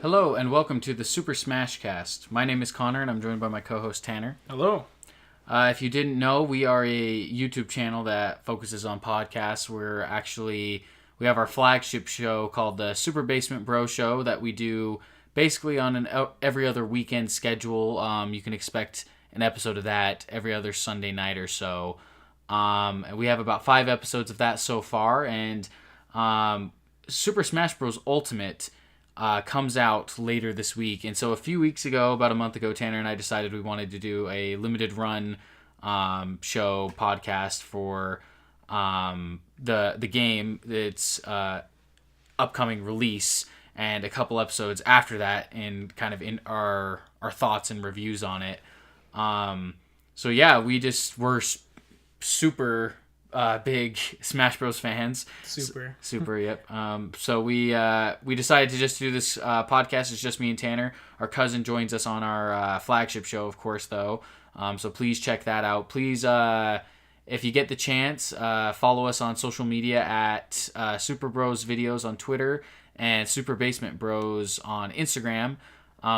Hello and welcome to the Super Smashcast. My name is Connor and I'm joined by my co-host Tanner. Hello. If you didn't know, we are a YouTube channel that focuses on podcasts. We have our flagship show called the Super Basement Bro Show that we do basically on an every other weekend schedule. You can expect an episode of that every other Sunday night or so. We have about 5 episodes of that so far, and Super Smash Bros. Ultimate comes out later this week. And so a few weeks ago, about a month ago, Tanner and I decided we wanted to do a limited run show podcast for the game, its upcoming release, and a couple episodes after that, and kind of in our thoughts and reviews on it. So yeah, we're super big Smash Bros. Fans. Super, yep. So we decided to just do this podcast. It's just me and Tanner. Our cousin joins us on our flagship show, of course, though. So please check that out. Please, if you get the chance, follow us on social media at Super Bros Videos on Twitter and Super Basement Bros on Instagram.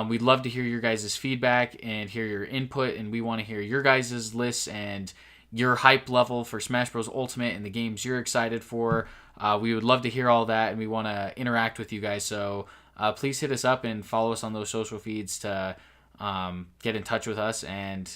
We'd love to hear your guys' feedback and hear your input, and we want to hear your guys' lists and your hype level for Smash Bros. Ultimate and the games you're excited for. We would love to hear all that, and we want to interact with you guys. So please hit us up and follow us on those social feeds to get in touch with us, and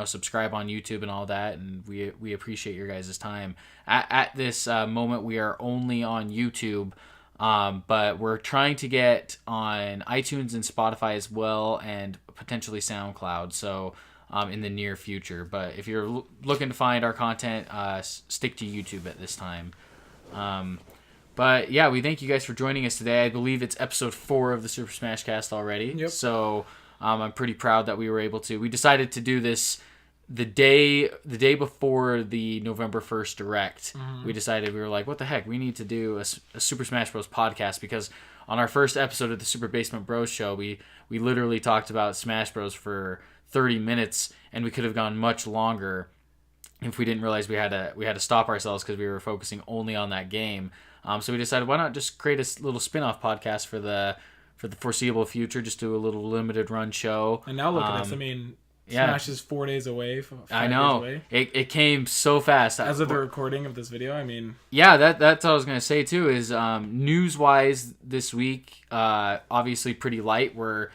subscribe on YouTube and all that. And we appreciate your guys' time. At this moment, we are only on YouTube, but we're trying to get on iTunes and Spotify as well, and potentially SoundCloud. So in the near future. But if you're looking to find our content, stick to YouTube at this time. But yeah, we thank you guys for joining us today. I believe it's episode 4 of the Super Smash Cast already. Yep. So I'm pretty proud that we were able to. We decided to do this the day before the November 1st Direct. Mm-hmm. We were like, what the heck? We need to do a Super Smash Bros. Podcast, because on our first episode of the Super Basement Bros show, we literally talked about Smash Bros. For 30 minutes, and we could have gone much longer if we didn't realize we had to stop ourselves because we were focusing only on that game. So we decided, why not just create a little spin-off podcast for the foreseeable future, just do a little limited run show. And now look at us. I mean, Smash is 4 days away. I know. Days away. It came so fast. As of the recording of this video, I mean... Yeah, that's what I was going to say, too, is news-wise this week, obviously pretty light. We're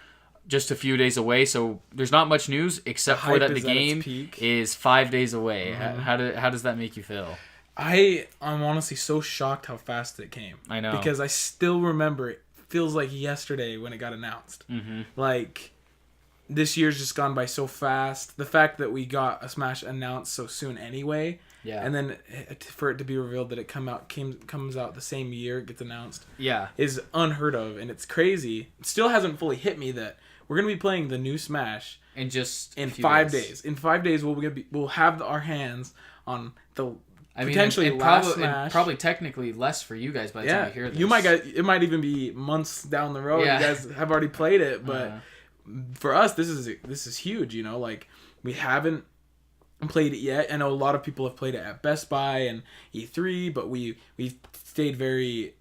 just a few days away, so there's not much news except for that the game is 5 days away. Mm-hmm. How does that make you feel? I'm honestly so shocked how fast it came. I know, because I still remember it feels like yesterday when it got announced. Mm-hmm. Like, this year's just gone by so fast. The fact that we got a Smash announced so soon anyway, and then for it to be revealed that it comes out the same year it gets announced, is unheard of, and it's crazy. It still hasn't fully hit me that we're gonna be playing the new Smash in 5 days. In 5 days, we'll have our hands on the potentially last Smash. And probably technically less for you guys by the time you hear this. It might even be months down the road. Yeah. You guys have already played it, but for us, this is huge. Like, we haven't played it yet. I know a lot of people have played it at Best Buy and E3, but we've stayed very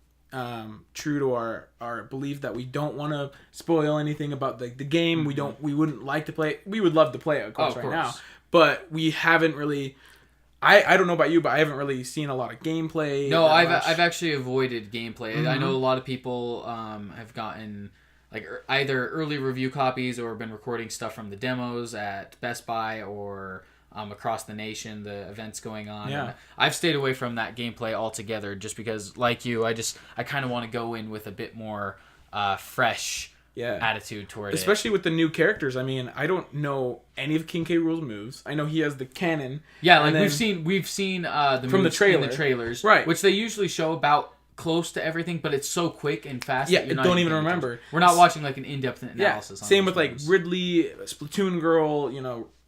true to our belief that we don't want to spoil anything about the game. Mm-hmm. We wouldn't like to play it. We would love to play it, of course, now. But we haven't really. I don't know about you, but I haven't really seen a lot of gameplay. No, I've actually avoided gameplay. Mm-hmm. I know a lot of people have gotten like either early review copies or been recording stuff from the demos at Best Buy or across the nation, the events going on. Yeah. And I've stayed away from that gameplay altogether just because, like you, I kind of want to go in with a bit more fresh attitude toward it. Especially with the new characters. I mean, I don't know any of King K. Rool's moves. I know he has the cannon. Yeah, like we've seen the from moves in the trailers, right? Which they usually show about close to everything, but it's so quick and fast. Yeah, that you're not don't even remember. We're not watching like an in-depth analysis. Yeah, same with like Ridley, Splatoon Girl.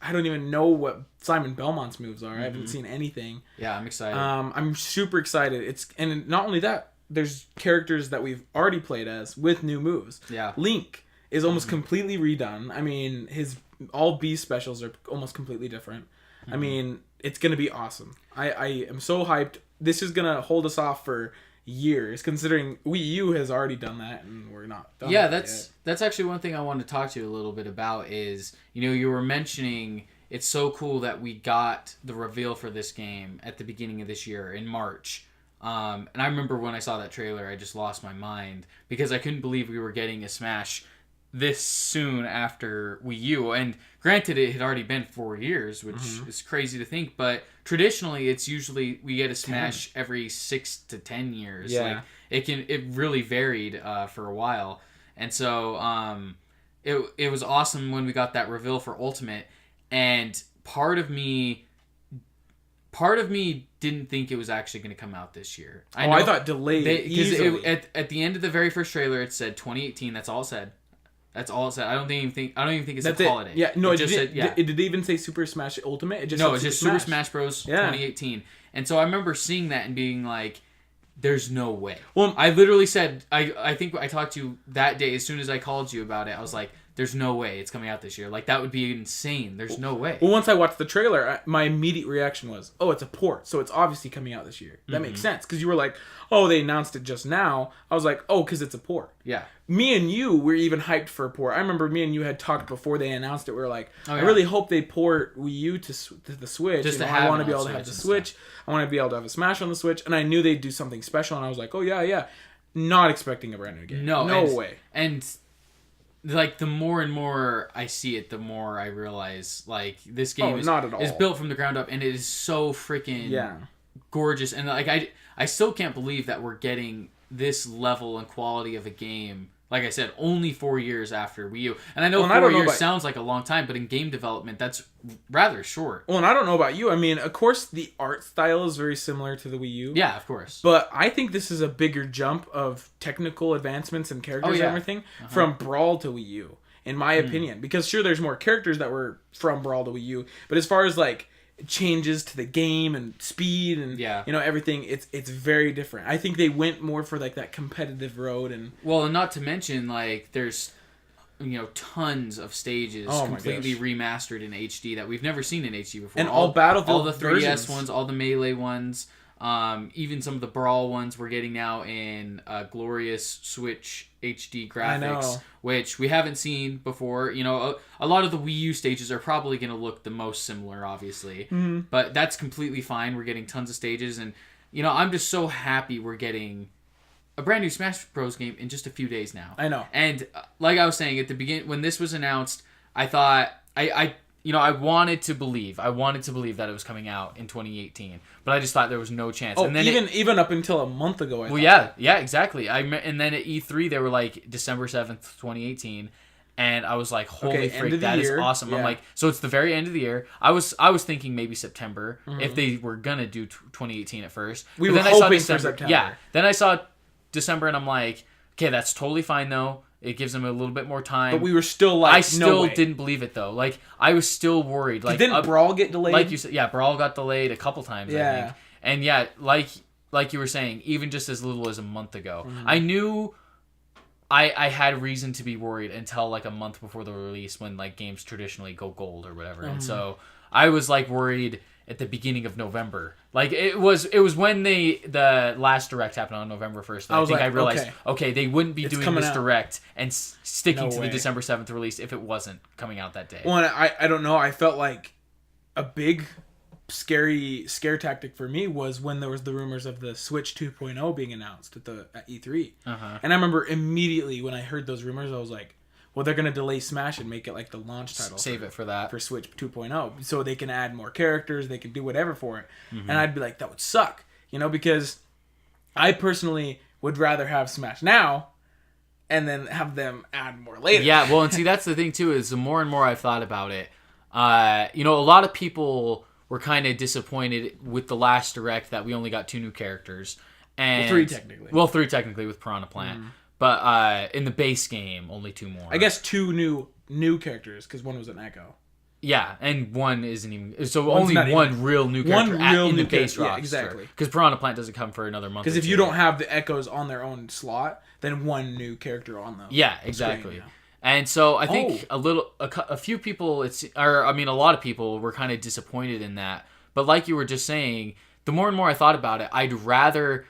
I don't even know what Simon Belmont's moves are. Mm-hmm. I haven't seen anything. Yeah, I'm excited. I'm super excited. And not only that, there's characters that we've already played as with new moves. Yeah, Link is almost completely redone. I mean, his all B specials are almost completely different. Mm-hmm. I mean, it's gonna be awesome. I am so hyped. This is gonna hold us off for years, considering Wii U has already done that, and we're not done. Yeah, that's actually one thing I wanted to talk to you a little bit about is, you were mentioning it's so cool that we got the reveal for this game at the beginning of this year in March. And I remember when I saw that trailer, I just lost my mind because I couldn't believe we were getting a Smash this soon after Wii U. And granted, it had already been 4 years, which is crazy to think, but traditionally it's usually we get a Smash every 6 to 10 years. Yeah. Like it really varied for a while. And so it was awesome when we got that reveal for Ultimate, and part of me didn't think it was actually going to come out this year. I thought delayed easily. At the end of the very first trailer it said 2018. That's all it said. I don't even think it said holiday. Yeah, no, it just said, It did even say Super Smash Ultimate. It just Super Smash Bros. 2018. And so I remember seeing that and being like, there's no way. Well, I literally said, I think I talked to you that day as soon as I called you about it. I was like, there's no way it's coming out this year. Like, that would be insane. There's no way. Well, once I watched the trailer, my immediate reaction was, oh, it's a port, so it's obviously coming out this year. That makes sense, because you were like, oh, they announced it just now. I was like, oh, because it's a port. Yeah. Me and you were even hyped for a port. I remember me and you had talked before they announced it. We were like, I really hope they port Wii U to the Switch. Just to I want to be able to have the Switch. I want to be able to have a Smash on the Switch. And I knew they'd do something special, and I was like, oh, yeah. Not expecting a brand new game. No way. And like, the more and more I see it, the more I realize, like, this game is built from the ground up, and it is so freaking gorgeous. And like, I still can't believe that we're getting this level and quality of a game, like I said, only 4 years after Wii U. And I know 4 years sounds like a long time, but in game development, that's rather short. Well, and I don't know about you. I mean, of course, the art style is very similar to the Wii U. Yeah, of course. But I think this is a bigger jump of technical advancements and characters and everything from Brawl to Wii U, in my opinion. Because sure, there's more characters that were from Brawl to Wii U, but as far as like changes to the game and speed and everything, it's very different. I think they went more for like that competitive road, and not to mention, like, there's tons of stages completely remastered in HD that we've never seen in HD before, and all Battlefield, all the 3DS ones, all the Melee ones, even some of the Brawl ones we're getting now in glorious Switch HD graphics, which we haven't seen before. A lot of the Wii U stages are probably going to look the most similar, obviously, but that's completely fine. We're getting tons of stages, and I'm just so happy we're getting a brand new Smash Bros. Game in just a few days now. I know. And like I was saying at the beginning, when this was announced, I thought I wanted to believe that it was coming out in 2018, but I just thought there was no chance. And then even up until a month ago, I thought. Yeah, exactly. And then at E3 they were like December 7th, 2018, and I was like, holy frick, that is awesome. Yeah. I'm like, so it's the very end of the year. I was thinking maybe September if they were gonna do 2018 at first. We were hoping for September. Yeah. Then I saw December, and I'm like, okay, that's totally fine though. It gives them a little bit more time. But we were still like, I still didn't believe it though. Like, I was still worried. Like, didn't Brawl get delayed? Like you said, yeah, Brawl got delayed a couple times. Yeah. I think. And yeah, like you were saying, even just as little as a month ago, I knew I had reason to be worried until like a month before the release, when like games traditionally go gold or whatever. And so I was like worried at the beginning of November. Like, it was when the last Direct happened on November 1st. I realized, okay, they wouldn't be doing this Direct and sticking to the December 7th release if it wasn't coming out that day. Well, I don't know. I felt like a big scare tactic for me was when there was the rumors of the Switch 2.0 being announced at E3. And I remember immediately when I heard those rumors, I was like, well, they're going to delay Smash and make it like the launch title. Save it for that. For Switch 2.0. So they can add more characters, they can do whatever for it. And I'd be like, that would suck. Because I personally would rather have Smash now and then have them add more later. Yeah, well, and see, that's the thing too, is the more and more I've thought about it, a lot of people were kind of disappointed with the last Direct that we only got 2 new characters. And 3 technically. Well, 3 technically with Piranha Plant. But in the base game, only 2 more. I guess 2 new characters, because one was an Echo. Yeah, and one isn't even... So only one real new character in the base roster. Yeah, exactly. Because Piranha Plant doesn't come for another month. Because if you don't have the Echoes on their own slot, then one new character on them. Yeah, exactly. Screen, And so I think a few people, a lot of people were kind of disappointed in that. But like you were just saying, the more and more I thought about it, I'd rather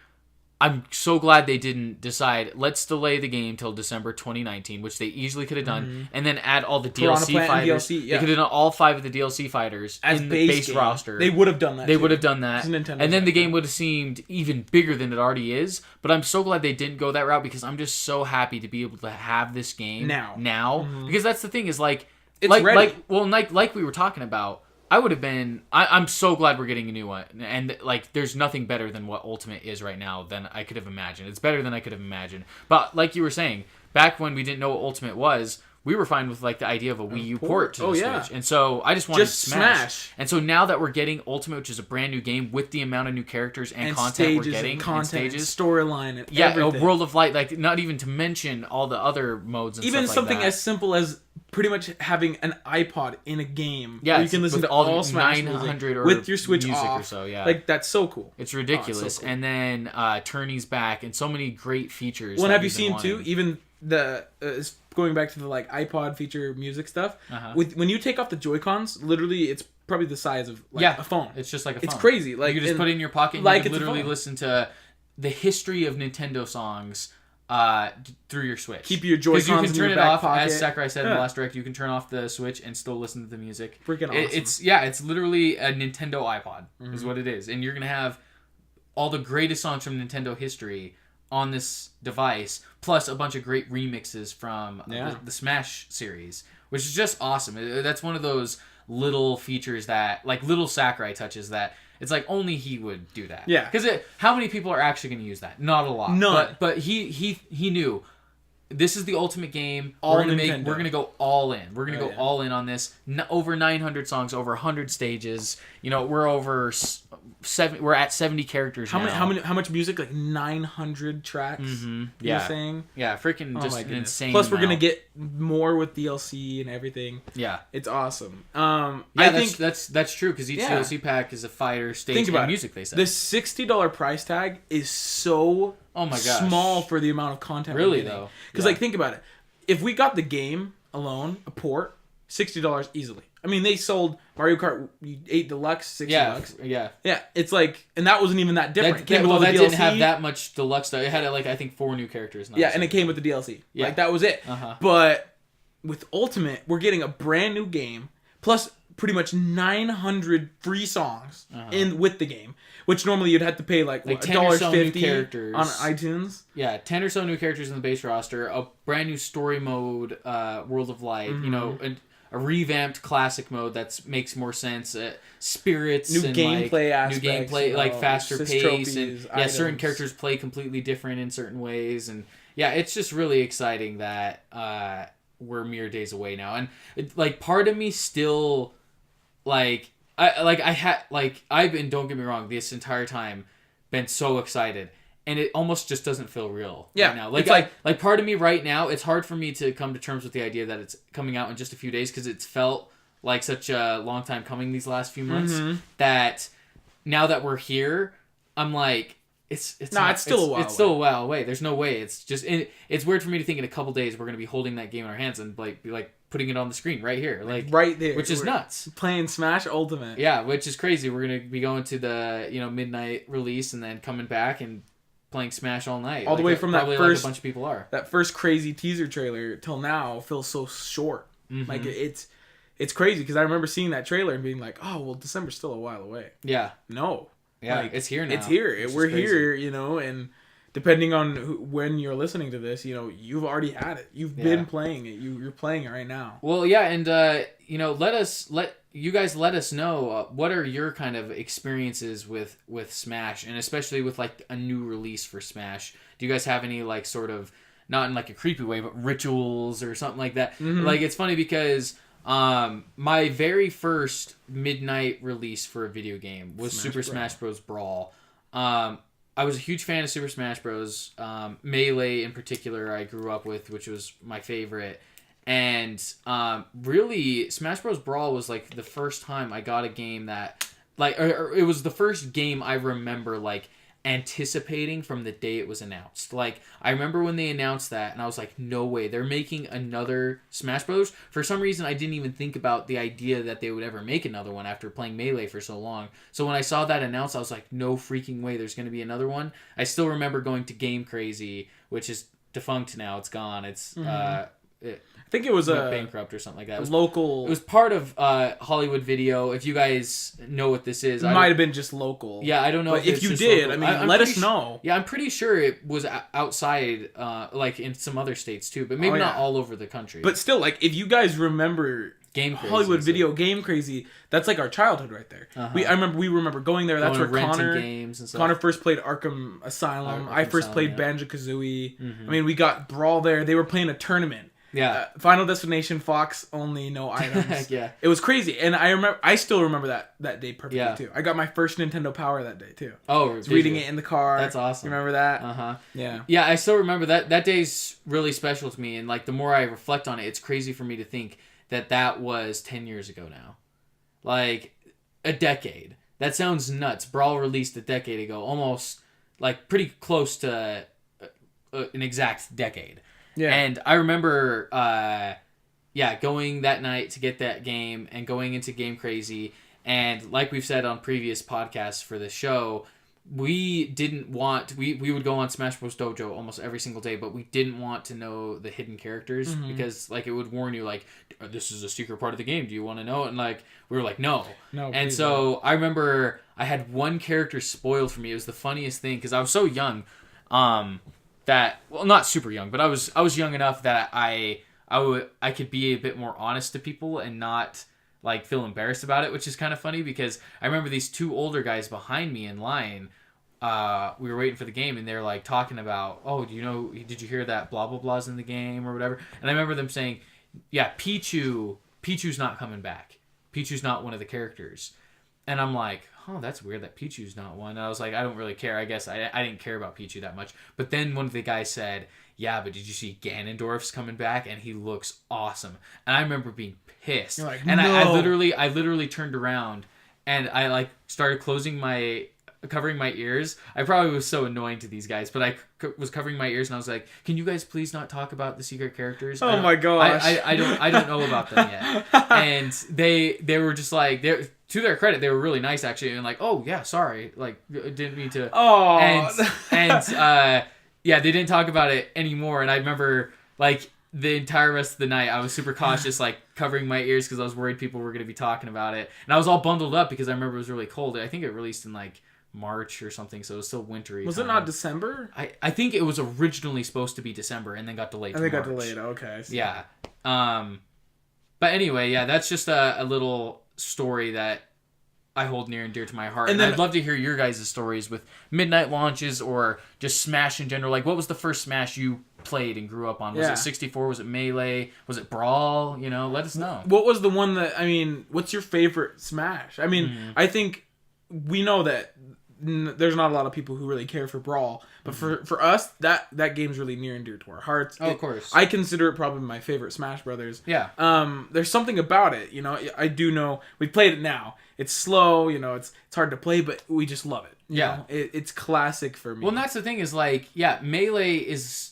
I'm so glad they didn't decide, let's delay the game till December 2019, which they easily could have done, and then add all the DLC fighters. DLC, yeah. They could have done all 5 of the DLC fighters as in the base roster. They would have done that. They would have done that. And then the game would have seemed even bigger than it already is. But I'm so glad they didn't go that route, because I'm just so happy to be able to have this game now. Because that's the thing, is like we were talking about, I would have been... I'm so glad we're getting a new one. And, like, there's nothing better than what Ultimate is right now than I could have imagined. It's better than I could have imagined. But, like you were saying, back when we didn't know what Ultimate was, we were fine with, like, the idea of a Wii U port to the Switch. And so, I just wanted Smash. And so, now that we're getting Ultimate, which is a brand new game, with the amount of new characters and content we're getting, and stages, storyline, and everything. A World of Light, like, not even to mention all the other modes and stuff like that. Even something as simple as pretty much having an iPod in a game. Yeah, where you can listen to all Smash 900 music with your Switch music off. Or so, yeah. Like, that's so cool. It's ridiculous. So cool. And then Tourney's back, and so many great features. Well, have you seen too? Even the going back to the like iPod feature music stuff. When you take off the Joy-Cons, literally, it's probably the size of like a phone. It's just like a phone. It's crazy. Like, you can just put it in your pocket, and you can literally listen to the history of Nintendo songs through your Switch. Keep your Joy-Cons in your back pocket. Because you can turn it off, as Sakurai said in the last direct, you can turn off the Switch and still listen to the music. Freaking awesome. It's literally a Nintendo iPod, is what it is. And you're going to have all the greatest songs from Nintendo history on this device, plus a bunch of great remixes from the Smash series, which is just awesome. That's one of those little features that, like, little Sakurai touches that it's like only he would do that. Yeah. Because how many people are actually going to use that? Not a lot. None. But he knew this is the ultimate game. We're gonna go all in. We're gonna go all in on this. Over 900 songs, over 100 stages. You know, we're over 7. We're at 70 characters now. How much music? Like 900 tracks. Mm-hmm. You're saying? Yeah, freaking just an insane. Plus, we're amount. gonna get more with DLC and everything. Yeah, it's awesome. I think that's true, because each DLC pack is a fighter stage and music. They said the $60 price tag is so. Oh my gosh. Small for the amount of content. Really though, because like think about it, if we got the game alone, a port, $60 easily. I mean, they sold Mario Kart 8 Deluxe $60. Yeah. It's like, and that wasn't even that different. That didn't have that much deluxe stuff. It had like I think 4 new characters. And it came with the DLC. Yeah, like that was it. But with Ultimate, we're getting a brand new game plus pretty much 900 free songs with the game. Which normally you'd have to pay like $1.50 on iTunes. Yeah, 10 or so new characters in the base roster, a brand new story mode, World of Light, you know, a revamped classic mode that makes more sense, spirits, new and gameplay aspects, new gameplay, like faster pace, trophies, and items. Certain characters play completely different in certain ways, and it's just really exciting that we're mere days away now, and like part of me still I've been, don't get me wrong, this entire time been so excited, and it almost just doesn't feel real right now. Like part of me right now, it's hard for me to come to terms with the idea that it's coming out in just a few days, because it's felt like such a long time coming these last few months, that now that we're here, I'm like, it's still a while away. There's no way. It's just it's weird for me to think in a couple days we're gonna be holding that game in our hands and be putting it on the screen right here, like right there, which is nuts. Playing Smash Ultimate. Yeah, which is crazy. We're gonna be going to the midnight release and then coming back and playing Smash all night. All the way from that first, like a bunch of people are. That first crazy teaser trailer till now feels so short. Like it's crazy, because I remember seeing that trailer and being like, oh well, December's still a while away. Yeah. No. Yeah, it's here now. It's here. We're here, and depending on when you're listening to this, you've already had it. You've been playing it. You're playing it right now. Well, yeah, and let you guys let us know what are your kind of experiences with Smash, and especially with like a new release for Smash. Do you guys have any like sort of, not in like a creepy way, but rituals or something like that? Like, it's funny because my very first midnight release for a video game was Super Smash Bros. Brawl. I was a huge fan of Super Smash Bros. Melee in particular I grew up with, which was my favorite. And really, Smash Bros. Brawl was like the first time I got a game that, like, or it was the first game I remember like anticipating from the day it was announced. Like, I remember when they announced that, and I was like, no way, they're making another Smash Bros. For some reason, I didn't even think about the idea that they would ever make another one after playing Melee for so long. So when I saw that announced, I was like, no freaking way, there's going to be another one. I still remember going to Game Crazy, which is defunct now. It's gone. It's I think it was a bankrupt or something like that. It was, local. It was part of Hollywood Video. If you guys know what this is, It might have been just local. Yeah, I don't know. But if you did, local. I mean, let us know. Yeah, I'm pretty sure it was outside, like in some other states too, but maybe not all over the country. But still, like, if you guys remember Game Crazy, Hollywood Video, Game Crazy, that's like our childhood right there. We remember going there. That's where Connor first played Arkham Asylum. I first played Banjo-Kazooie. I mean, we got Brawl there. They were playing a tournament. Yeah. Final Destination, Fox only, no items. Yeah. It was crazy, and I still remember that day perfectly too. I got my first Nintendo Power that day too. Oh, I was reading it in the car. That's awesome. You remember that? Yeah. Yeah, I still remember that. That day's really special to me, and like the more I reflect on it, it's crazy for me to think that was 10 years ago now. Like a decade. That sounds nuts. Brawl released a decade ago, almost like pretty close to an exact decade. Yeah. And I remember, going that night to get that game and going into Game Crazy. And like we've said on previous podcasts for the show, we didn't want... We would go on Smash Bros. Dojo almost every single day, but we didn't want to know the hidden characters because, like, it would warn you, like, this is a secret part of the game. Do you want to know it? And, like, we were like, no. And so I remember I had one character spoiled for me. It was the funniest thing because I was so young. Not super young, but I was young enough that I could be a bit more honest to people and not like feel embarrassed about it, which is kind of funny because I remember these two older guys behind me in line. We were waiting for the game and they're like talking about, oh, did you hear that blah blah blah's in the game or whatever? And I remember them saying, yeah, Pichu's not coming back. Pichu's not one of the characters. And I'm like, oh, that's weird that Pichu's not one. And I was like, I don't really care. I guess I didn't care about Pichu that much. But then one of the guys said, yeah, but did you see Ganondorf's coming back? And he looks awesome. And I remember being pissed. You're like, and no. I literally turned around and I like started covering my ears. I probably was so annoying to these guys, but I was covering my ears and I was like, can you guys please not talk about the secret characters? Oh my gosh. I don't know about them yet. And they were just like, to their credit, they were really nice actually, and like, oh yeah, sorry, like didn't mean to. Oh. And they didn't talk about it anymore. And I remember like the entire rest of the night, I was super cautious, like covering my ears because I was worried people were going to be talking about it. And I was all bundled up because I remember it was really cold. I think it released in like March or something, so it was still wintry. Was it not December? I think it was originally supposed to be December and then got delayed. Got delayed. Okay. Yeah. But anyway, yeah, that's just a little story that I hold near and dear to my heart. And I'd love to hear your guys' stories with midnight launches or just Smash in general. Like, what was the first Smash you played and grew up on? Was it 64? Was it Melee? Was it Brawl? Let us know. What was the one what's your favorite Smash? I mean, I think we know that there's not a lot of people who really care for Brawl, but for us, that game's really near and dear to our hearts. Oh, of course. I consider it probably my favorite Smash Brothers. Yeah. There's something about it, I do know we played it now. It's slow, it's hard to play, but we just love it. Yeah. It's classic for me. Well, and that's the thing is like, yeah, Melee is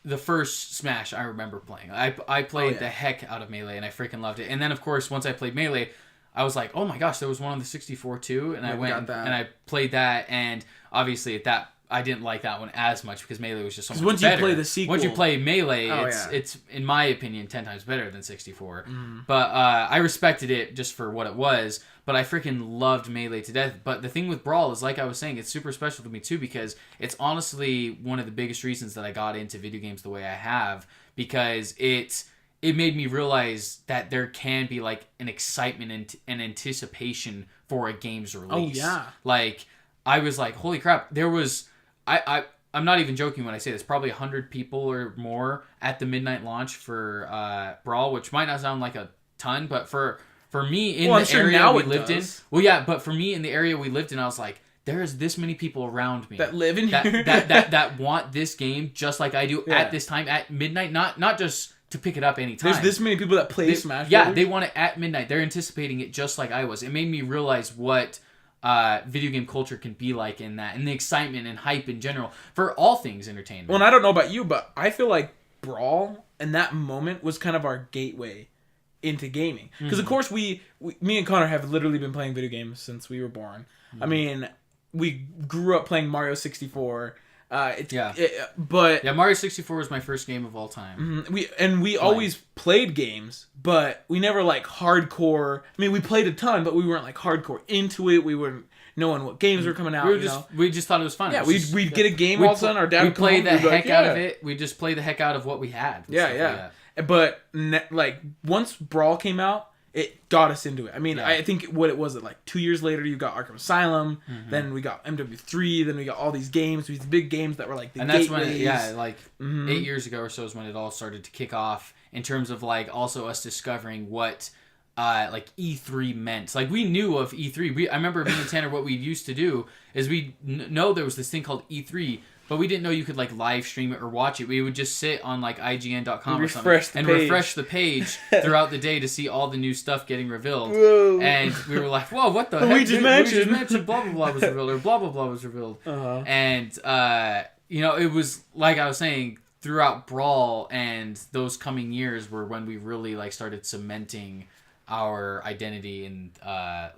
the first Smash I remember playing. I played the heck out of Melee and I freaking loved it. And then of course, once I played Melee, I was like, oh my gosh, there was one on the 64 too, and I went and I played that, and obviously I didn't like that one as much because Melee was just so much better. Once you play the sequel, once you play Melee, it's in my opinion 10 times better than 64. But I respected it just for what it was. But I freaking loved Melee to death. But the thing with Brawl is, like I was saying, it's super special to me too because it's honestly one of the biggest reasons that I got into video games the way I have, because it made me realize that there can be like an excitement and anticipation for a game's release. Oh yeah. Like I was like, holy crap, there was I'm not even joking when I say this, probably 100 people or more at the midnight launch for Brawl, which might not sound like a ton, but for me in the area we lived in. Well yeah, but for me in the area we lived in, I was like, there's this many people around me that live in here that want this game just like I do at this time at midnight, not just to pick it up anytime. There's this many people that play Smash Brothers. Yeah, they want it at midnight. They're anticipating it just like I was. It made me realize what video game culture can be like in that, and the excitement and hype in general for all things entertainment. Well, and I don't know about you, but I feel like Brawl in that moment was kind of our gateway into gaming. Because of course me and Connor have literally been playing video games since we were born. I mean, we grew up playing Mario 64. But Mario 64 was my first game of all time. We always played games, but we never like hardcore. I mean, we played a ton, but we weren't like hardcore into it. We weren't knowing what games were coming out. We just thought it was fun. Yeah, we'd get a game all of a sudden. Our dad would play the heck out of it. We just play the heck out of what we had. But like once Brawl came out, it got us into it. I mean, I think what it was, like 2 years later, you got Arkham Asylum, then we got MW3, then we got all these games, these big games that were like the gateways. That's when, 8 years ago or so is when it all started to kick off in terms of like also us discovering what like E3 meant. Like we knew of E3. I remember me and Tanner, what we used to do is we know there was this thing called E3, but we didn't know you could like live stream it or watch it. We would just sit on like IGN.com or something and refresh the page throughout the day to see all the new stuff getting revealed. Whoa. And we were like, whoa, what the heck? We just mentioned blah, blah, blah was revealed or blah, blah, blah was revealed. And, it was like I was saying, throughout Brawl and those coming years were when we really like started cementing our identity in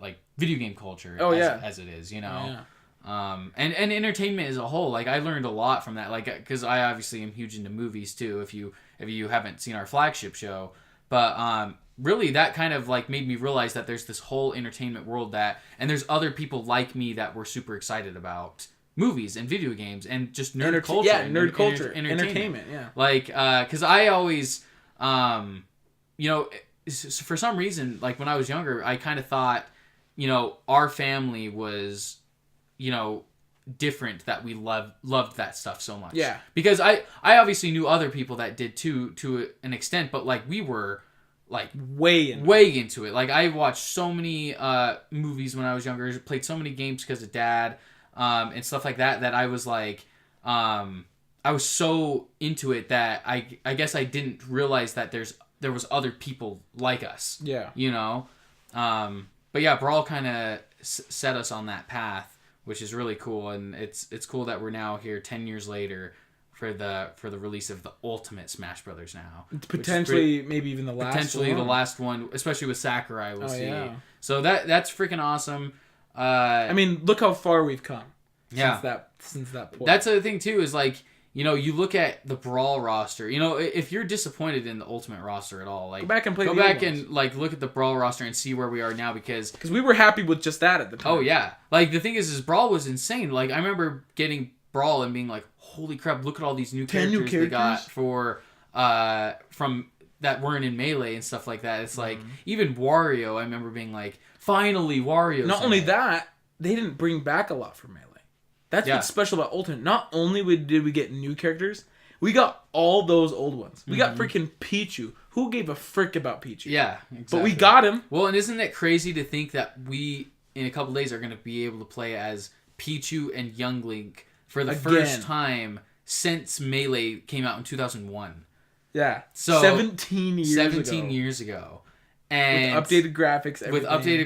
like video game culture as it is, and entertainment as a whole. Like I learned a lot from that, like because I obviously am huge into movies too, if you haven't seen our flagship show, but really that kind of like made me realize that there's this whole entertainment world and there's other people like me that were super excited about movies and video games and just nerd culture. Yeah, nerd culture. Entertainment, yeah. Like, because I always, for some reason, like when I was younger, I kind of thought, our family was, different, that we loved that stuff so much. Yeah. Because I obviously knew other people that did too, to an extent, but like we were like way into it. Like I watched so many movies when I was younger, played so many games because of Dad, and stuff like that I was like, I was so into it that I guess I didn't realize that there was other people like us. Yeah. But yeah, Brawl kind of set us on that path, which is really cool, and it's cool that we're now here 10 years later for the release of the ultimate Smash Brothers now. Potentially, maybe even the last one. Potentially the last one, especially with Sakurai, we'll see. Yeah. So that's freaking awesome. I mean, look how far we've come since that point. That's the other thing, too, is like, you look at the Brawl roster. If you're disappointed in the Ultimate roster at all, like go back and like look at the Brawl roster and see where we are now, because we were happy with just that at the time. Oh yeah, like the thing is Brawl was insane. Like I remember getting Brawl and being like, holy crap, look at all these new characters they got for from that weren't in Melee and stuff like that. It's like even Wario. I remember being like, finally Wario. Not only that, they didn't bring back a lot from Melee. That's what's special about Ultimate. Not only did we get new characters, we got all those old ones. We got freaking Pichu. Who gave a frick about Pichu? Yeah, exactly. But we got him. Well, and isn't it crazy to think that we, in a couple days, are going to be able to play as Pichu and Young Link for the first time since Melee came out in 2001. Yeah. So 17 years ago. And with updated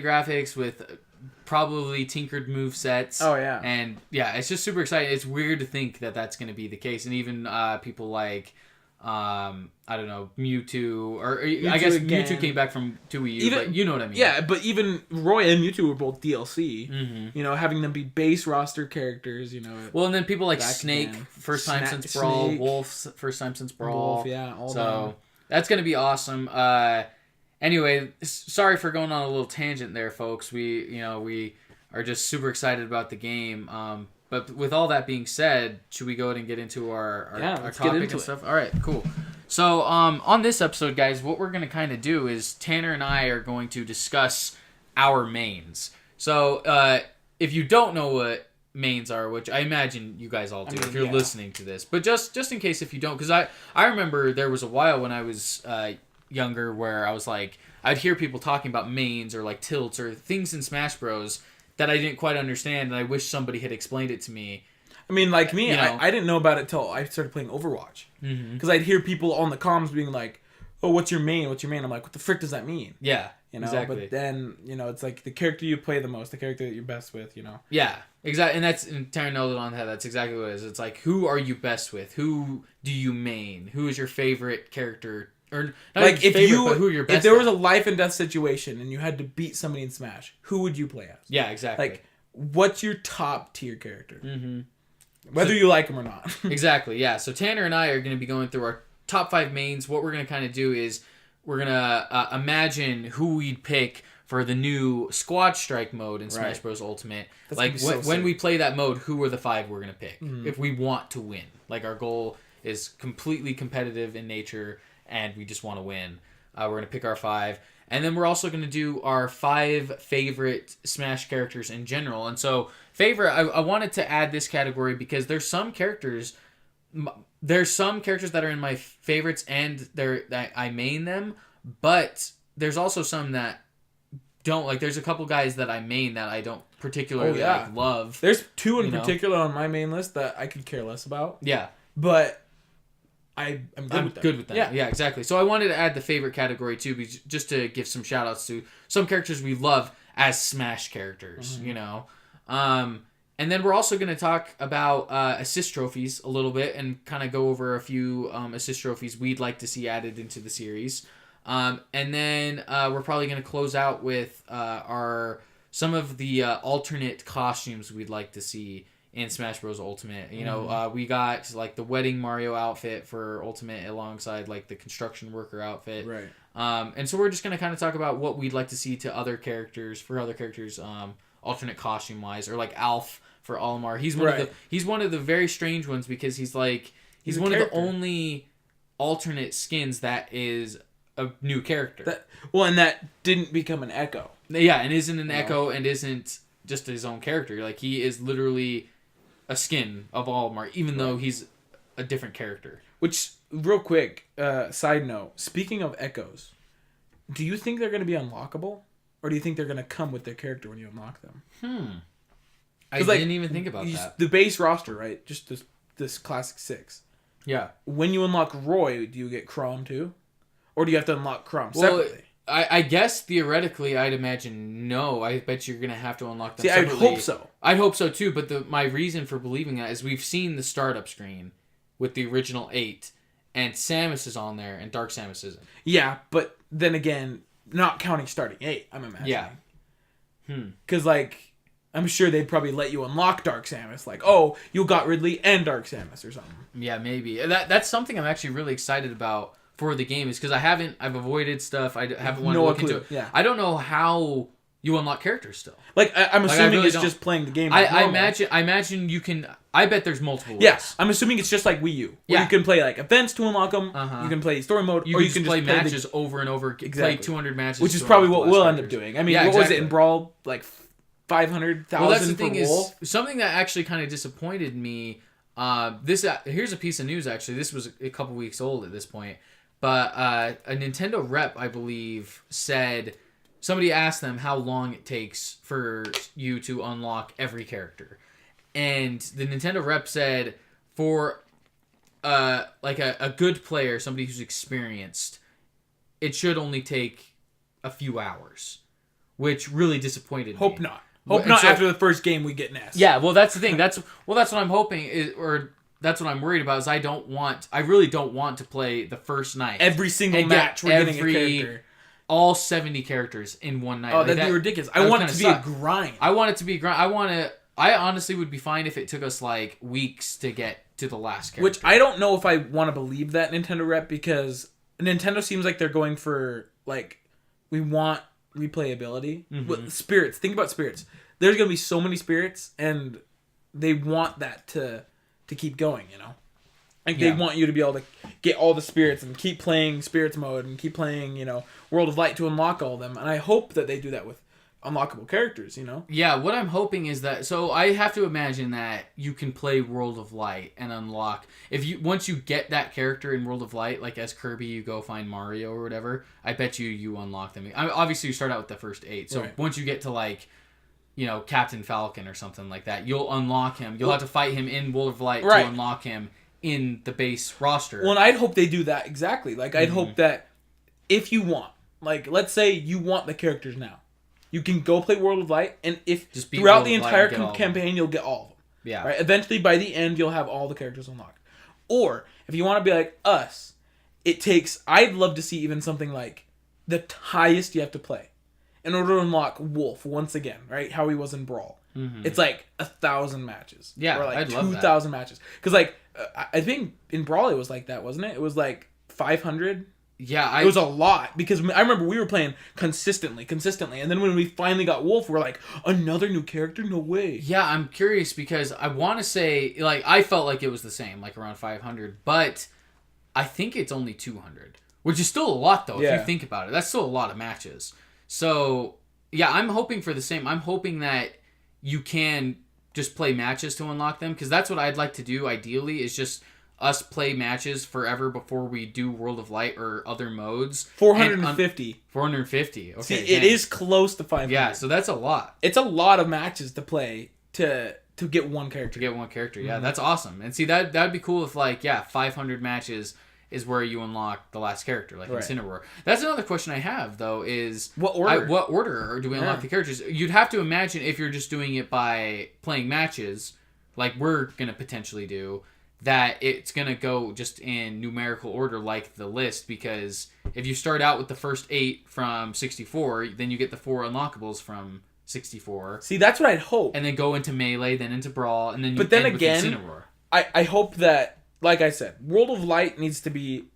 graphics, with probably tinkered movesets. Oh, yeah. And, yeah, it's just super exciting. It's weird to think that that's going to be the case. And even people like, I don't know, Mewtwo. Or I guess again. Mewtwo came back from 2EU, but you know what I mean. Yeah, but even Roy and Mewtwo were both DLC. Mm-hmm. Having them be base roster characters, Well, and then people like Snake, first time since Brawl. Wolf, first time since Brawl. Wolf, yeah. So, that's going to be awesome. Anyway, sorry for going on a little tangent there, folks. We are just super excited about the game. But with all that being said, should we go ahead and get into our topic and stuff? All right, cool. So on this episode, guys, what we're going to kind of do is Tanner and I are going to discuss our mains. So if you don't know what mains are, which I imagine you guys all do if you're listening to this, but just in case if you don't, because I remember there was a while when I was younger where I was like, I'd hear people talking about mains or like tilts or things in Smash Bros that I didn't quite understand, and I wish somebody had explained it to me. I mean, like me, I didn't know about it till I started playing Overwatch. Because I'd hear people on the comms being like, oh, what's your main? What's your main? I'm like, what the frick does that mean? Yeah. You know, exactly. But then, you know, it's like the character you play the most, the character that you're best with, you know. Yeah, exactly. And Taryn nailed it on the head. That's exactly what it is. It's like, who are you best with? Who do you main? Who is your favorite character? Or not like if favorite, but who you're best if there was at. a life and death situation and you had to beat somebody in Smash, who would you play as? Yeah, exactly. Like, what's your top tier character? Mm-hmm. Whether you like him or not. Exactly, yeah. So Tanner and I are going to be going through our top 5 mains. What we're going to kind of do is we're going to imagine who we'd pick for the new Squad Strike mode in Smash Bros. Ultimate. That's like, when we play that mode, who are the 5 we're going to pick? If we want to win. Like, our goal is completely competitive in nature, and we just want to win. We're going to pick our 5. And then we're also going to do our 5 favorite Smash characters in general. And so, favorite, I wanted to add this category because there's some characters that are in my favorites and that I main them, but there's also some that don't. Like, there's a couple guys that I main that I don't particularly love. There's 2 in particular on my main list that I could care less about. Yeah. But I'm good with them. Yeah, exactly. So I wanted to add the favorite category too, just to give some shout outs to some characters we love as Smash characters, you know. And then we're also going to talk about assist trophies a little bit and kind of go over a few assist trophies we'd like to see added into the series. And then we're probably going to close out with some of the alternate costumes we'd like to see in Smash Bros. Ultimate. You know, we got like the wedding Mario outfit for Ultimate alongside like the construction worker outfit. Right. And so we're just going to kind of talk about what we'd like to see to other characters, alternate costume wise, or like Alf for Olimar. He's one of the very strange ones because he's one of the only alternate skins that is a new character. And that didn't become an Echo. Yeah, and isn't an Echo and isn't just his own character. Like, he is literally a skin of Olimar, even though he's a different character. Which, real quick, side note, speaking of Echoes, do you think they're going to be unlockable? Or do you think they're going to come with their character when you unlock them? I didn't even think about that. The base roster, right? Just this classic 6. Yeah. When you unlock Roy, do you get Chrom too? Or do you have to unlock Chrom separately? I guess theoretically, I'd imagine no. I bet you're going to have to unlock them separately. I'd hope so. I'd hope so too, but my reason for believing that is we've seen the startup screen with the original 8, and Samus is on there, and Dark Samus isn't. Yeah, but then again, not counting starting 8, I'm imagining. Yeah. Because, like, I'm sure they'd probably let you unlock Dark Samus. Like, oh, you got Ridley and Dark Samus or something. Yeah, maybe. That's something I'm actually really excited about for the game, is because I've avoided stuff. I haven't wanted to look into it. Yeah. I don't know how you unlock characters still. Like, I'm assuming it's just playing the game. I imagine you can. I bet there's multiple ways. Yes, I'm assuming it's just like Wii U. Where you can play like events to unlock them. You can play story mode, or you can just play matches over and over. Play 200 matches, which is probably what we'll end up doing. I mean, what was it in Brawl? Like 500,000. Well, that's the thing is something that actually kind of disappointed me. Here's a piece of news. Actually, this was a couple weeks old at this point, but a Nintendo rep, I believe, said somebody asked them how long it takes for you to unlock every character. And the Nintendo rep said for like a good player, somebody who's experienced, it should only take a few hours, which really disappointed me. Hope not. Hope not after the first game we get an S. Yeah, well, that's the thing. That's what I'm hoping, or that's what I'm worried about, is I really don't want to play the first night. Every single match we're getting a character. All 70 characters in one night. Oh, that'd be ridiculous. I want it to be a grind. I honestly would be fine if it took us like weeks to get to the last character. Which I don't know if I want to believe that Nintendo rep, because Nintendo seems like they're going for, like, we want replayability. With spirits. Think about spirits. There's going to be so many spirits, and they want that to keep going, you know? Like, they want you to be able to get all the spirits and keep playing spirits mode and keep playing, you know, World of Light to unlock all of them. And I hope that they do that with unlockable characters, you know? Yeah, what I'm hoping is that... So, I have to imagine that you can play World of Light and unlock... Once you get that character in World of Light, like as Kirby, you go find Mario or whatever, I bet you unlock them. Obviously, you start out with the first 8. So, once you get to, like, you know, Captain Falcon or something like that, you'll unlock him. You'll have to fight him in World of Light to unlock him in the base roster. Well, and I'd hope they do that exactly. Like, I'd hope that if you want, like, let's say you want the characters now, you can go play World of Light, and if Just beat throughout World the of Light entire and get all of them. campaign, you'll get all of them. Yeah. Right. Eventually, by the end, you'll have all the characters unlocked. Or if you want to be like us, it takes. I'd love to see even something like the highest you have to play in order to unlock Wolf once again. Right, how he was in Brawl. Mm-hmm. It's like 1,000 matches. Yeah, or like I'd love that. 2,000 matches. Because like I think in Brawl it was like that, wasn't it? It was like 500. Yeah, It was a lot because I remember we were playing consistently, and then when we finally got Wolf, we're like, another new character? No way. Yeah, I'm curious because I want to say, like, I felt like it was the same, like around 500, but I think it's only 200, which is still a lot, though, if you think about it. That's still a lot of matches. So, yeah, I'm hoping for the same. I'm hoping that you can just play matches to unlock them, because that's what I'd like to do, ideally, is just us play matches forever before we do World of Light or other modes. 450. 450. Okay. See, it is close to 500. Yeah, so that's a lot. It's a lot of matches to play to get one character. To get one character, yeah, that's awesome. And see, that'd be cool if, like, 500 matches is where you unlock the last character, like Incineroar. That's another question I have, though, is... What order? What order do we unlock the characters? You'd have to imagine if you're just doing it by playing matches, like we're going to potentially do, that it's going to go just in numerical order like the list, because if you start out with the first 8 from 64, then you get the 4 unlockables from 64. See, that's what I'd hope. And then go into Melee, then into Brawl, and then you but then end again, with Incineroar. I hope that, like I said, World of Light needs to be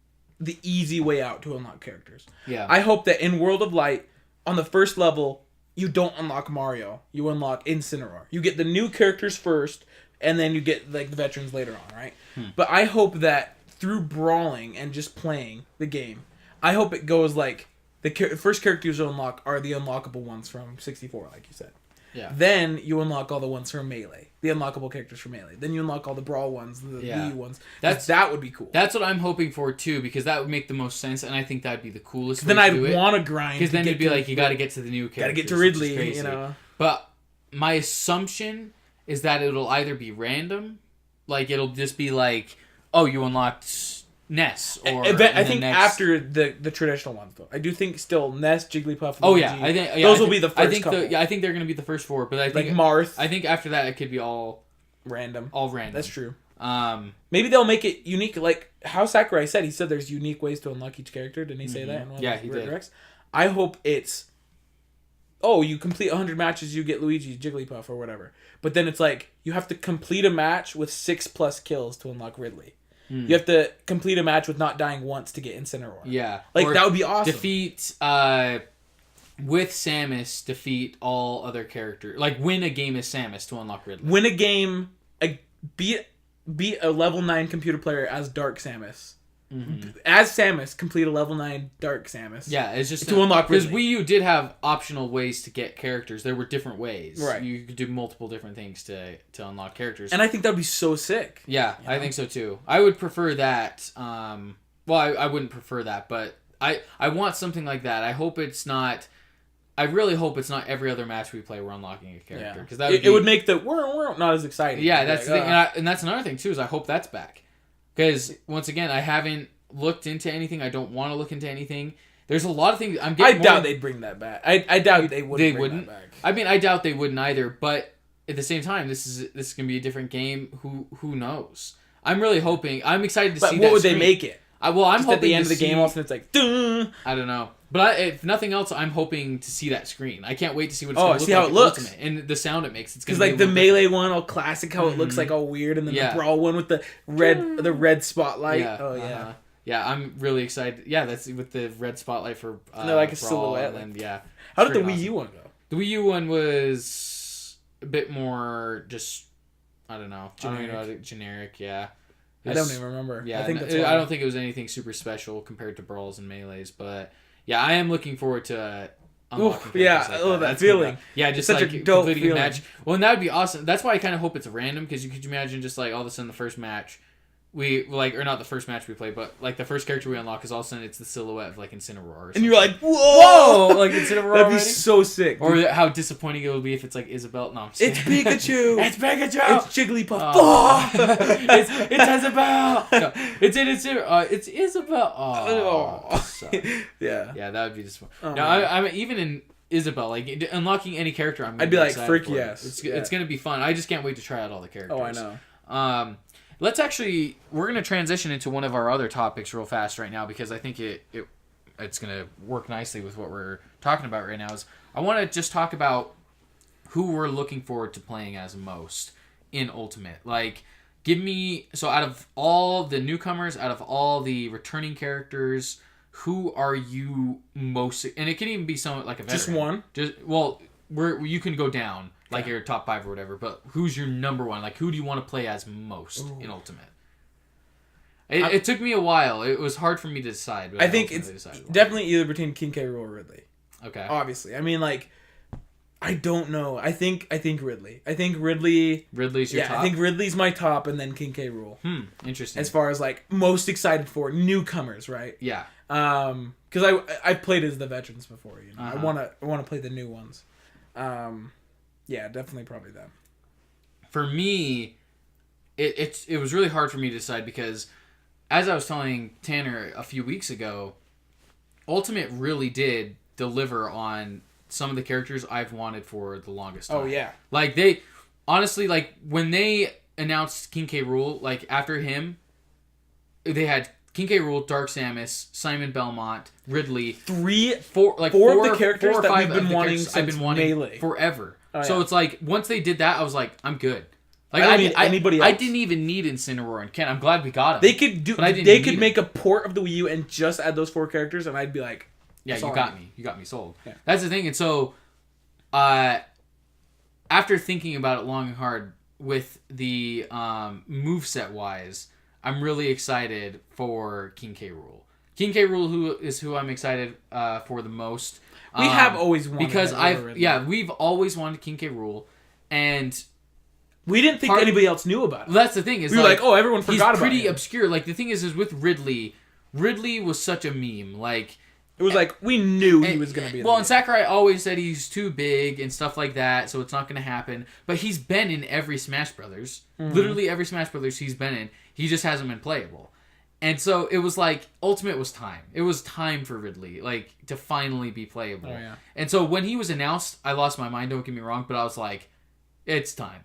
the easy way out to unlock characters. Yeah. I hope that in World of Light, on the first level, you don't unlock Mario. You unlock Incineroar. You get the new characters first, and then you get like the veterans later on, right? But I hope that through brawling and just playing the game, I hope it goes like the first characters you unlock are the unlockable ones from 64, like you said. Yeah. Then you unlock all the ones from Melee, the unlockable characters from Melee. Then you unlock all the Brawl ones, the Wii ones. That would be cool. That's what I'm hoping for too, because that would make the most sense, and I think that'd be the coolest. Then way to do I'd want to grind. because then it'd be like you got to get to the new characters. Got to get to Ridley, you know. But my assumption is that it'll either be random, like it'll just be like, oh, you unlocked Ness, or I think after the traditional ones though. I do think still Ness, Jigglypuff, oh Luigi, yeah, I think those will be the first I think couple. I think they're gonna be the first 4, but I think like Marth. I think after that it could be all random. That's true. Maybe they'll make it unique, like how Sakurai said. He said there's unique ways to unlock each character. Didn't he say that? In one of he did. Directs? I hope it's. Oh, you complete 100 matches, you get Luigi, Jigglypuff, or whatever. But then it's like you have to complete a match with 6+ kills to unlock Ridley. You have to complete a match with not dying once to get Incineroar. Yeah. Like, or that would be awesome. Defeat, with Samus, defeat all other characters. Like, win a game as Samus to unlock Ridley. Win a game, beat a level 9 computer player as Dark Samus. Mm-hmm. As Samus, complete a level 9 Dark Samus. Yeah, it's just to unlock Ridley. Because Wii U did have optional ways to get characters. There were different ways. Right. You could do multiple different things to unlock characters. And I think that would be so sick. Yeah, I think so too. I would prefer that. Well, I wouldn't prefer that, but I want something like that. I hope it's not. I really hope it's not every other match we play we're unlocking a character, because that it would make the we're not as exciting. Yeah, that's the thing, and that's another thing too. Is I hope that's back, because once again I haven't looked into anything. I don't want to look into anything. There's a lot of things I'm getting. I doubt they'd bring that back. I doubt they wouldn't. They wouldn't. That back. I mean, I doubt they wouldn't either. But at the same time, this is gonna be a different game. Who knows? I'm really hoping. I'm excited to see. But what would they make it? I'm just hoping at the end of the game, all of a sudden it's like, duh. I don't know. But if nothing else, I'm hoping to see that screen. I can't wait to see what it's going to look see like. how it looks. Ultimate, and the sound it makes. It's because like the Melee one, all classic, how it looks like all weird, and then the Brawl one with the red spotlight. Yeah. Oh yeah. Uh-huh. Yeah, I'm really excited. Yeah, that's with the red spotlight for like a Brawl, silhouette. And yeah. How did the Wii U one go? The Wii U one was a bit more just, I don't know. Generic, yeah. I don't even remember. Yeah, I think I don't think it was anything super special compared to Brawls and Melees, but yeah, I am looking forward to unlocking that feeling. Just such like a dope completing feeling. a match. Well, and that would be awesome. That's why I kind of hope it's random, because you could imagine just like all of a sudden the first match, or not the first match we played, but like the first character we unlock is all of a sudden it's the silhouette of like Incineroar. And you're like, whoa! Like Incineroar. That'd be so sick. Or how disappointing it would be if it's like Isabelle. No, I'm just it's Pikachu. It's Pikachu. It's Jigglypuff. Oh. it's Isabelle. No, it's Isabelle. Oh. Yeah, that would be disappointing. Oh, no, I'm even in Isabelle, like unlocking any character, I'd be like, frick yes. It's gonna be fun. I just can't wait to try out all the characters. Oh, I know. We're gonna transition into one of our other topics real fast right now because I think it's gonna work nicely with what we're talking about right now. Is I want to just talk about who we're looking forward to playing as most in Ultimate. Like, out of all the newcomers, out of all the returning characters, who are you most? And it can even be someone like a veteran. Just one. You can go down like your top 5 or whatever. But who's your number one? Like, who do you want to play as most in Ultimate? It took me a while. It was hard for me to decide. I think it's definitely either between King K. Rool or Ridley. Okay. Obviously, I mean, like, I don't know. I think Ridley. I think Ridley. Ridley's your top? I think Ridley's my top, and then King K. Rool. Interesting. As far as like most excited for newcomers, right? Yeah. Because I've played as the veterans before. You know, Uh-huh. I wanna play the new ones. Yeah, definitely probably them. For me, it was really hard for me to decide because, as I was telling Tanner a few weeks ago, Ultimate really did deliver on some of the characters I've wanted for the longest time. Oh, yeah. Like, they... Honestly, like, when they announced King K. Rool, like, after him, they had King K. Rool, Dark Samus, Simon Belmont, Ridley. Four of the characters that we've been wanting since Melee. Forever. Oh, yeah. So it's like, once they did that, I was like, I'm good. Like, I don't need anybody else. I didn't even need Incineroar and Ken. I'm glad we got him. They could make a port of the Wii U and just add those 4 characters, and I'd be like, yeah, sorry. you got me. You got me sold. Yeah. That's the thing. And so, after thinking about it long and hard with the moveset wise, I'm really excited for King K. Rool. King K. Rool is who I'm excited for the most. We have always wanted because we've always wanted King K. Rool, and we didn't think anybody else knew about it. That's the thing. Is we were like, oh, everyone forgot about it. He's pretty obscure. Like, the thing is with Ridley was such a meme. Like, it was like, we knew he was going to be well, and Sakurai always said he's too big and stuff like that, so it's not going to happen. But he's been in every Smash Brothers. Mm-hmm. Literally every Smash Brothers he's been in. He just hasn't been playable. And so it was like, Ultimate was time. It was time for Ridley, like, to finally be playable. Oh, yeah. And so when he was announced, I lost my mind, don't get me wrong, but I was like, it's time.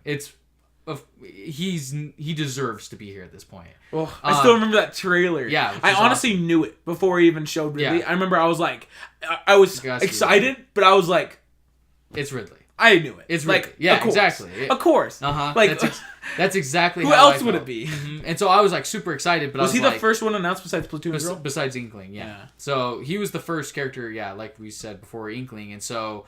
He deserves to be here at this point. Well, I still remember that trailer. Yeah, I honestly knew it before he even showed Ridley. Yeah. I remember I was like, I was excited, but I was like, it's Ridley. I knew it. It's Ridley. Like, yeah, exactly. Of course. Like, that's exactly who how else would it be? Mm-hmm. And so I was like super excited, but was he the first one announced besides Splatoon Girl? Besides Inkling, yeah. So he was the first character, like we said before, Inkling, and so,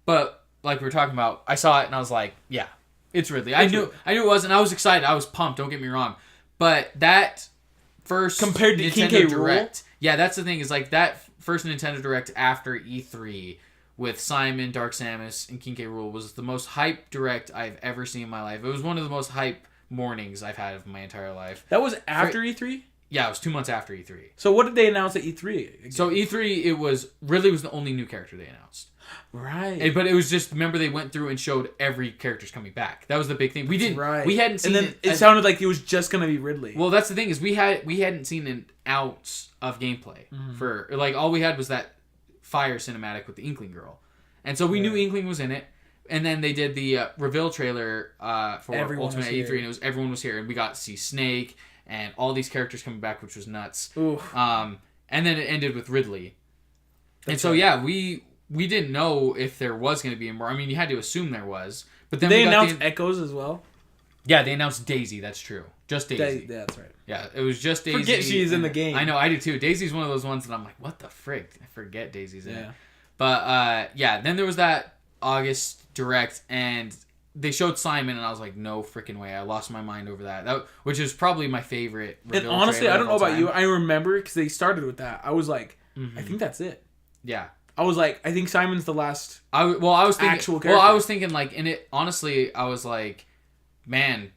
but like we were talking about, I saw it and I was like, yeah. It's Ridley. I knew it was, and I was excited. I was pumped. Don't get me wrong, but that first compared to King K. Direct, that's the thing. Is like that first Nintendo Direct after E3 with Simon, Dark Samus, and King K. Rool was the most hype Direct I've ever seen in my life. It was one of the most hype mornings I've had of my entire life. That was after E3. Yeah, it was 2 months after E3. So what did they announce at E3? Again? So E3, Ridley was the only new character they announced. Right. But it was just, remember they went through and showed every character's coming back. That was the big thing. We didn't. Right. We hadn't seen. And then it sounded like it was just gonna be Ridley. Well, that's the thing is we hadn't seen an ounce of gameplay for like all we had was that fire cinematic with the Inkling girl, and so we knew Inkling was in it. And then they did the reveal trailer for Ultimate E3, and it was everyone was here, and we got to see Snake and all these characters coming back, which was nuts. And then it ended with Ridley, and so we didn't know if there was going to be more. I mean, you had to assume there was. But then they announced Echoes as well? Yeah, they announced Daisy. That's true. Just Daisy. That's right. Yeah, it was just Daisy. Forget she's in the game. I know, I do too. Daisy's one of those ones that I'm like, what the frick? I forget Daisy's in it. But, then there was that August Direct, and they showed Simon, and I was like, no freaking way. I lost my mind over that. Which is probably my favorite. And honestly, I don't know about you. I remember, because they started with that. I was like, I think that's it. Yeah. I was like, I think Simon's the last I was thinking, actual character. Well, I was thinking, like, in it, honestly, I was like, man,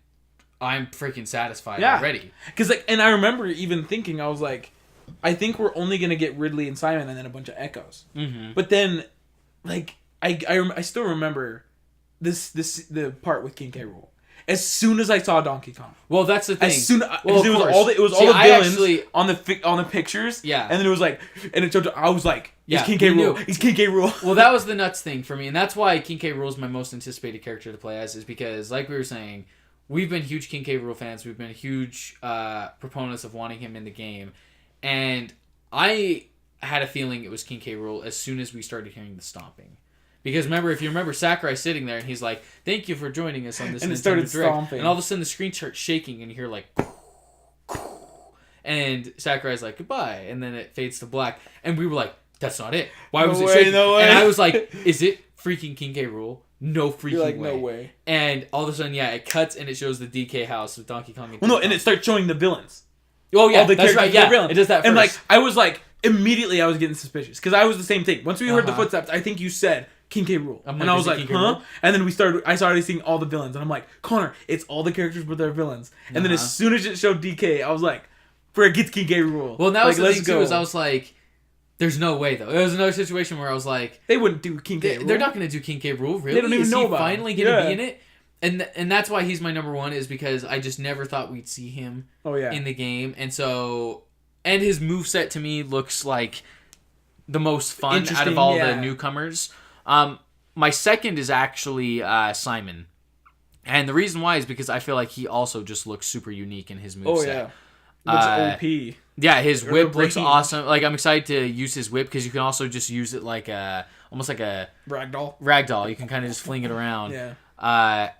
I'm freaking satisfied already. Because and I remember even thinking, I was like, I think we're only gonna get Ridley and Simon and then a bunch of Echoes. Mm-hmm. But then, like, I still remember the part with King K. Rool. As soon as I saw Donkey Kong. Well, that's the thing. As soon well, it was all the villains on the pictures. Yeah. And then it was like, and it showed, I was like, yeah, King K. Rool. He's King K. Rool. Well, that was the nuts thing for me, and that's why King K. Rool is my most anticipated character to play as, is because, like we were saying, we've been huge King K. Rool fans. We've been huge proponents of wanting him in the game, and I had a feeling it was King K. Rool as soon as we started hearing the stomping. Because if you remember Sakurai sitting there and he's like, "Thank you for joining us on this." And Nintendo it started Direct. stomping. And all of a sudden the screen starts shaking and you hear like, and Sakurai's like, "Goodbye," and then it fades to black, and we were like, "That's not it. Why was it shaking?" No way. And I was like, "Is it freaking King K. Rool? No freaking You're like, way." no way. And all of a sudden, it cuts and it shows the DK house with Donkey Kong. And Well, no, and it starts showing the villains. Oh yeah, all the that's right. Yeah, villains. it does that first. And like, I was like, immediately I was getting suspicious because I was the same thing. Once we heard the footsteps, I think you said King K. Rool, and I was like, huh? And then I started seeing all the villains, and I'm like, Connor, it's all the characters but their villains. And then as soon as it showed DK, I was like, frick, it's King K. Rool. Well, that was the thing too. Is I was like, there's no way though. There was another situation where I was like, they wouldn't do King K. Rool. They're not going to do King K. Rool. Really? They don't even know about him. Finally going to be in it. And that's why he's my number one, is because I just never thought we'd see him in the game. And so, and his moveset to me looks like the most fun out of all the newcomers. My second is actually Simon. And the reason why is because I feel like he also just looks super unique in his moveset. Oh, yeah. Looks OP. Yeah, his whip looks awesome. Like, I'm excited to use his whip because you can also just use it like almost like a ragdoll. You can kind of just fling it around. Yeah.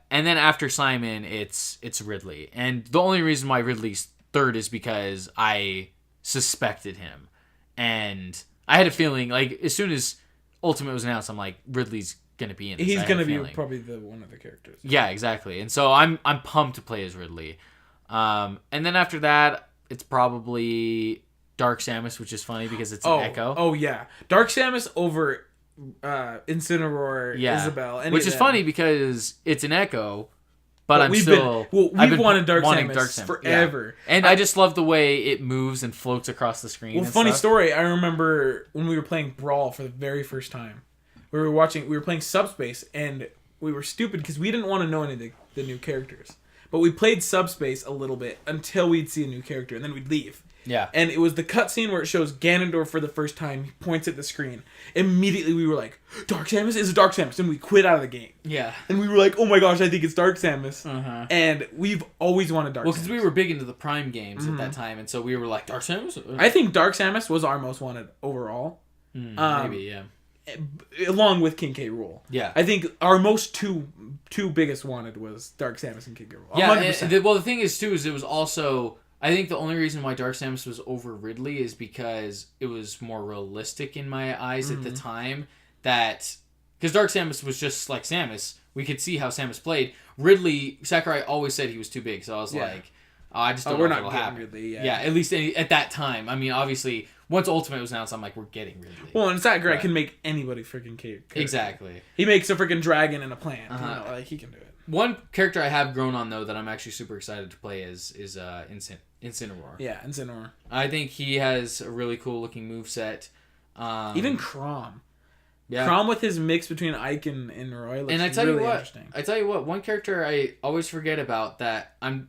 And then after Simon, it's Ridley. And the only reason why Ridley's third is because I suspected him. And I had a feeling, like, as soon as Ultimate was announced, I'm like, Ridley's going to be in this. He's going to be probably one of the characters. Yeah, exactly. And so I'm pumped to play as Ridley. And then after that, it's probably Dark Samus, which is funny because it's an Echo. Oh, yeah. Dark Samus over Incineroar, Isabelle. Which is funny because it's an Echo, but we've wanted Dark Samus forever. Yeah. And I just love the way it moves and floats across the screen. Well, funny story, I remember when we were playing Brawl for the very first time. We were playing Subspace, and we were stupid because we didn't want to know any of the new characters. But we played Subspace a little bit until we'd see a new character, and then we'd leave. Yeah. And it was the cutscene where it shows Ganondorf for the first time. He points at the screen. Immediately we were like, Dark Samus? Is it Dark Samus? And we quit out of the game. Yeah. And we were like, oh my gosh, I think it's Dark Samus. Uh-huh. And we've always wanted Dark Samus. Well, because we were big into the Prime games at that time, and so we were like, Dark Samus? I think Dark Samus was our most wanted overall. Maybe, yeah. Along with King K. Rool. Yeah. I think our most two biggest wanted was Dark Samus and King K. Rool. Yeah, the thing is, too, is it was also... I think the only reason why Dark Samus was over Ridley is because it was more realistic in my eyes at the time. Because Dark Samus was just like Samus. We could see how Samus played. Ridley, Sakurai always said he was too big. So I was like, I just don't know if it'll happen. Ridley, at least at that time. I mean, obviously, once Ultimate was announced, I'm like, we're getting Ridley. Well, and Sakurai can make anybody freaking cake. Exactly. He makes a freaking dragon and a plant. Like, he can do it. One character I have grown on, though, that I'm actually super excited to play is Incineroar. Yeah, Incineroar. I think he has a really cool looking moveset. Even Chrom. Yeah. Chrom with his mix between Ike and Roy looks really interesting. I tell you what, one character I always forget about that I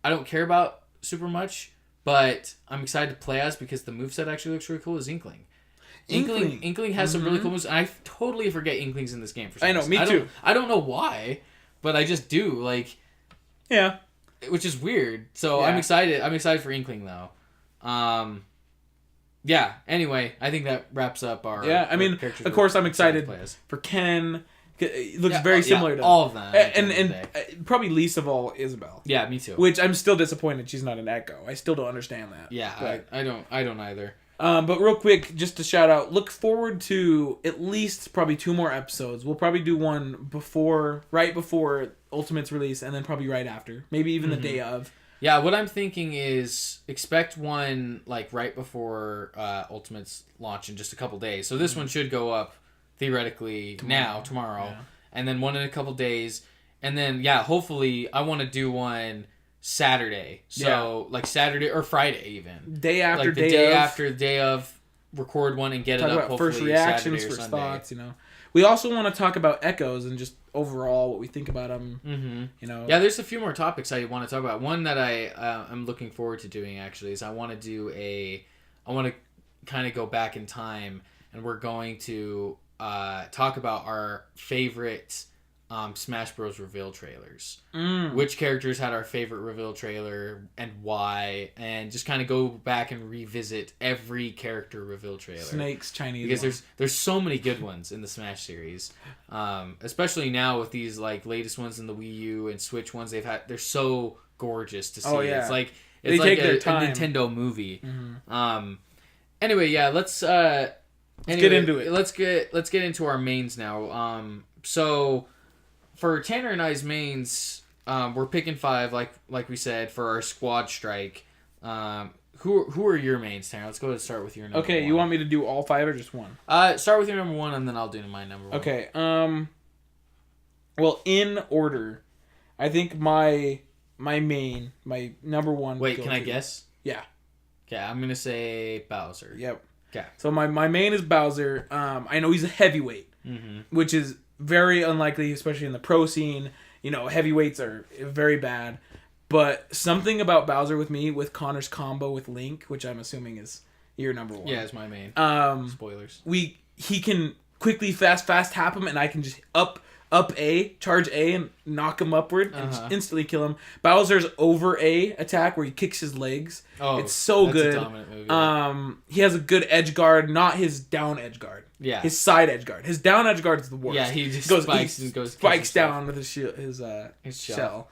don't care about super much, but I'm excited to play as because the moveset actually looks really cool is Inkling. Inkling has some really cool moves, and I totally forget Inkling's in this game for some reason. I know, me too. I don't know why, but I just do. Like, yeah. Which is weird. So I'm excited. I'm excited for Inkling though. Yeah. Anyway, I think that wraps up our. Yeah, I mean, of course, I'm excited for Ken. It looks very similar to all of them, and probably least of all Isabelle. Yeah, me too. Which I'm still disappointed she's not an Echo. I still don't understand that. Yeah, but I don't either. But real quick, just to shout out, look forward to at least probably 2 more episodes. We'll probably do one right before Ultimate's release, and then probably right after, maybe even the day of. Yeah, what I'm thinking is expect one like right before Ultimate's launch in just a couple days. So this one should go up theoretically tomorrow, and then one in a couple days, And then, yeah, hopefully I want to do one Saturday. So, like Saturday or Friday even. Day after like the day after the day of, record one and get talk it up about hopefully first reactions, Saturday or first Sunday. thoughts, you know. We also want to talk about echoes and just overall what we think about them, you know. Yeah, there's a few more topics I want to talk about. One that I'm looking forward to doing, actually, is I want to kind of go back in time, and we're going to talk about our favorite Smash Bros. Reveal trailers. Which characters had our favorite reveal trailer and why, and just kind of go back and revisit every character reveal trailer. Snake's Chinese because there's so many good ones in the Smash series, especially now with these like latest ones in the Wii U and Switch ones they're so gorgeous to see. Oh, yeah. It's like take their a time. Nintendo movie. Anyway, yeah, let's get into it. Let's get into our mains now. So for Tanner and I's mains, we're picking 5, like we said, for our squad strike. Who are your mains, Tanner? Let's go and start with your number 1. You want me to do all 5 or just one? Start with your number 1, and then I'll do my number 1. Okay. Well, in order, I think my main, my number 1. Wait, can I guess? Yeah. Okay, I'm gonna say Bowser. Yep. Okay. So my main is Bowser. I know he's a heavyweight, which is very unlikely, especially in the pro scene. You know, heavyweights are very bad. But something about Bowser with me, with Connor's combo with Link, which I'm assuming is your number 1. Yeah, it's my main. Spoilers. He can quickly fast tap him, and I can just charge A and knock him upward and just instantly kill him. Bowser's over A attack where he kicks his legs. Oh, it's so good. A dominant move, yeah. He has a good edge guard, not his down edge guard. Yeah. His side edge guard. His down edge guard is the worst. Yeah, he just spikes down with his shell.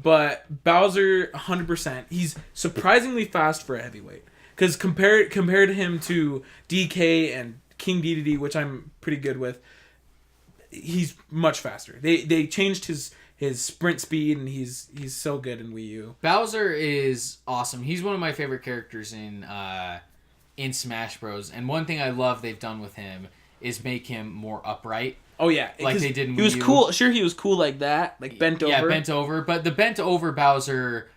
But Bowser, 100%. He's surprisingly fast for a heavyweight. Because compared him to DK and King Dedede, which I'm pretty good with, he's much faster. They changed his sprint speed, and he's so good in Wii U. Bowser is awesome. He's one of my favorite characters in Smash Bros. And one thing I love they've done with him is make him more upright. Oh yeah, like they did in Wii U. He was cool. Sure, he was cool like that, like bent over. Yeah, bent over. But the bent over Bowser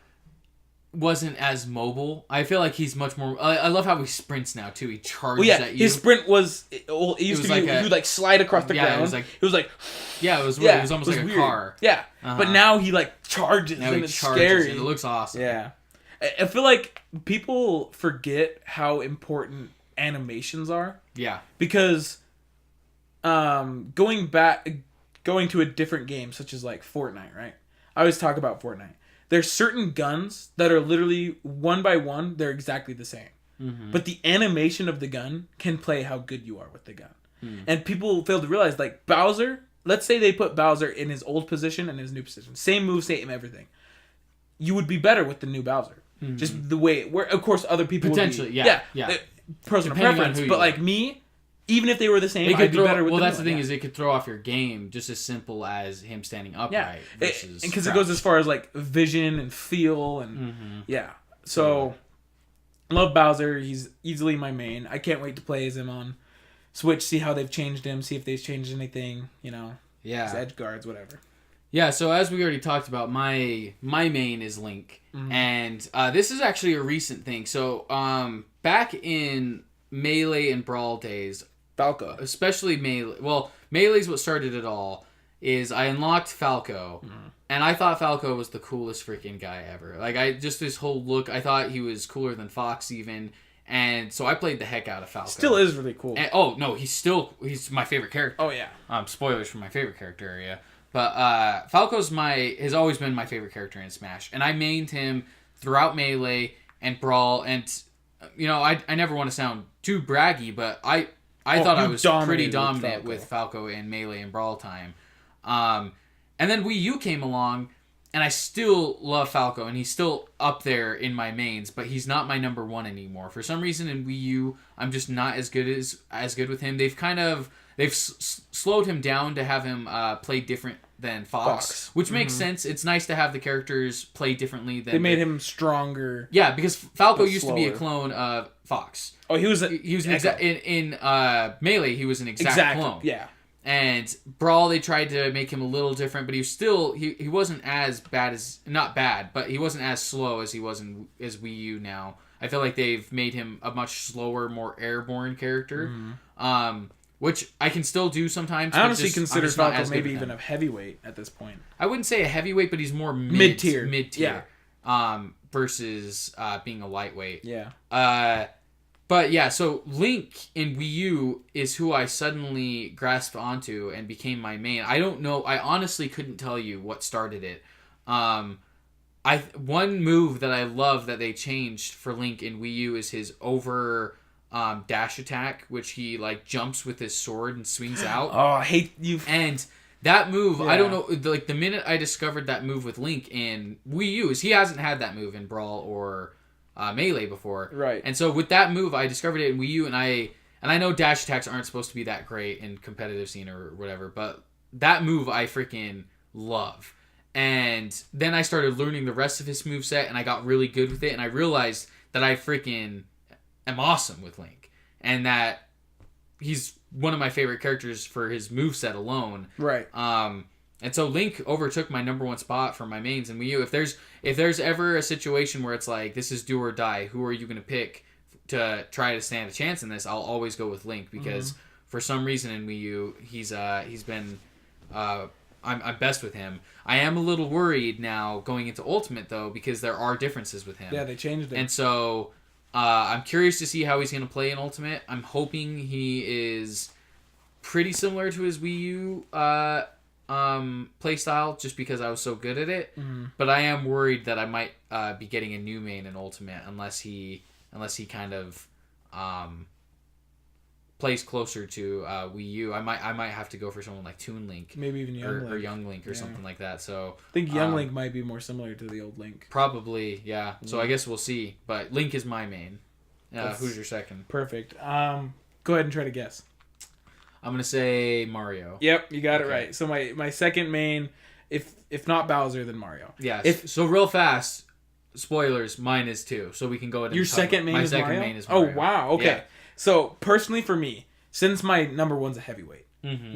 wasn't as mobile. I feel like he's much more. I love how he sprints now too. He charges at you. His sprint was. It used to be. He would like slide across the ground. It was like. Yeah, it was weird. It was almost like weird. A car. Yeah, but now he like charges. Now and it's scary. It looks awesome. Yeah, I feel like people forget how important animations are. Yeah, because going to a different game such as like Fortnite, right? I always talk about Fortnite. There's certain guns that are literally one by one, they're exactly the same. But the animation of the gun can play how good you are with the gun. And people fail to realize, like, Bowser, let's say they put Bowser in his old position and his new position. Same move, same everything. You would be better with the new Bowser. Just the way, where of course other people potentially, would be, yeah. Personal preference. But like me, even if they were the same, I'd be better with the new one. Well, that's the thing is it could throw off your game just as simple as him standing upright. Yeah, because it goes as far as like vision and feel and So, love Bowser. He's easily my main. I can't wait to play as him on Switch. See how they've changed him. See if they've changed anything. You know, his edge guards, whatever. Yeah. So as we already talked about, my main is Link, and this is actually a recent thing. So back in Melee and Brawl days. Falco. Especially Melee. Well, Melee's what started it all. Is I unlocked Falco, and I thought Falco was the coolest freaking guy ever. Like, just his whole look, I thought he was cooler than Fox even, and so I played the heck out of Falco. Still is really cool. And, no, he's my favorite character. Oh, yeah. Spoilers for my favorite character area. But Falco's has always been my favorite character in Smash, and I mained him throughout Melee and Brawl, and, you know, I never want to sound too braggy, but I thought I was pretty dominant with Falco in Melee and Brawl time. And then Wii U came along, and I still love Falco, and he's still up there in my mains, but he's not my number 1 anymore. For some reason in Wii U, I'm just not as good with him. They've slowed him down to have him play different than Fox. Which makes sense. It's nice to have the characters play differently than... They made him stronger. Yeah, because Falco used to be a clone of Fox. Oh, he was an exact... In Melee, he was an exact clone. Yeah. And Brawl, they tried to make him a little different, but he was still he wasn't as bad as not bad, but he wasn't as slow as he was in as Wii U now. I feel like they've made him a much slower, more airborne character, which I can still do sometimes. I honestly consider Falco maybe even a heavyweight at this point. I wouldn't say a heavyweight, but he's more mid-tier. Yeah. Versus being a lightweight. Yeah. But yeah, so Link in Wii U is who I suddenly grasped onto and became my main. I don't know. I honestly couldn't tell you what started it. One move that I love that they changed for Link in Wii U is his over dash attack, which he like jumps with his sword and swings out. Oh, I hate you. And that move, I don't know, like the minute I discovered that move with Link in Wii U, is he hasn't had that move in Brawl or Melee before. Right. And so with that move, I discovered it in Wii U, and I know dash attacks aren't supposed to be that great in competitive scene or whatever, but that move I freaking love. And then I started learning the rest of his moveset, and I got really good with it, and I realized that I freaking am awesome with Link, and that he's one of my favorite characters for his moveset alone. Right. And so Link overtook my number one spot for my mains in Wii U. If there's ever a situation where it's like, this is do or die, who are you going to pick to try to stand a chance in this? I'll always go with Link, because for some reason in Wii U, he's been I'm best with him. I am a little worried now going into Ultimate though, because there are differences with him. Yeah, they changed it. And so I'm curious to see how he's going to play in Ultimate. I'm hoping he is pretty similar to his Wii U playstyle, just because I was so good at it. But I am worried that I might be getting a new main in Ultimate unless he kind of plays closer to Wii U. I might have to go for someone like Toon Link, maybe even Young Link or something like that. So I think Young Link might be more similar to the old Link. Probably, yeah. So I guess we'll see. But Link is my main. Who's your second? Perfect. Go ahead and try to guess. I'm gonna say Mario. Yep, you got it right. So my second main, if not Bowser, then Mario. Yeah. So real fast, spoilers. Mine is too. So we can go ahead. Your second main is Mario? My second main is Mario. Oh wow. Okay. Yeah. So personally for me, since my number one's a heavyweight,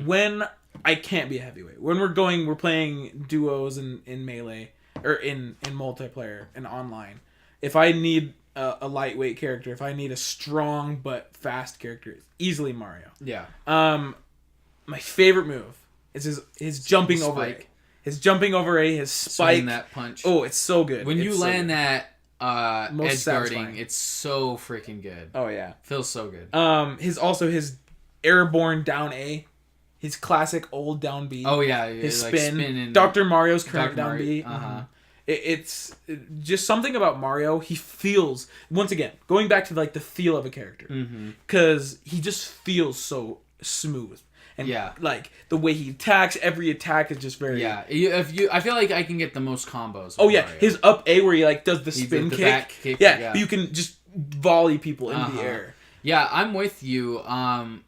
when I can't be a heavyweight, when we're playing duos in Melee or in multiplayer and online, if I need a lightweight character, if I need a strong but fast character, it's easily Mario. Yeah. My favorite move is his jumping over A. His jumping over A, his spike. Swing that punch. Oh, it's so good. When you land that edge guarding, it's so freaking good. Oh yeah. Feels so good. His airborne down A. His classic old down B. Oh yeah. His like spin. Dr. Mario's current down B. It's just something about Mario. He feels, once again, going back to like the feel of a character, because he just feels so smooth, and like the way he attacks, every attack is just very I feel like I can get the most combos. Oh yeah, Mario. His up A where he like does the spin kick. Back kick. Yeah, you can just volley people into the air. Yeah, I'm with you.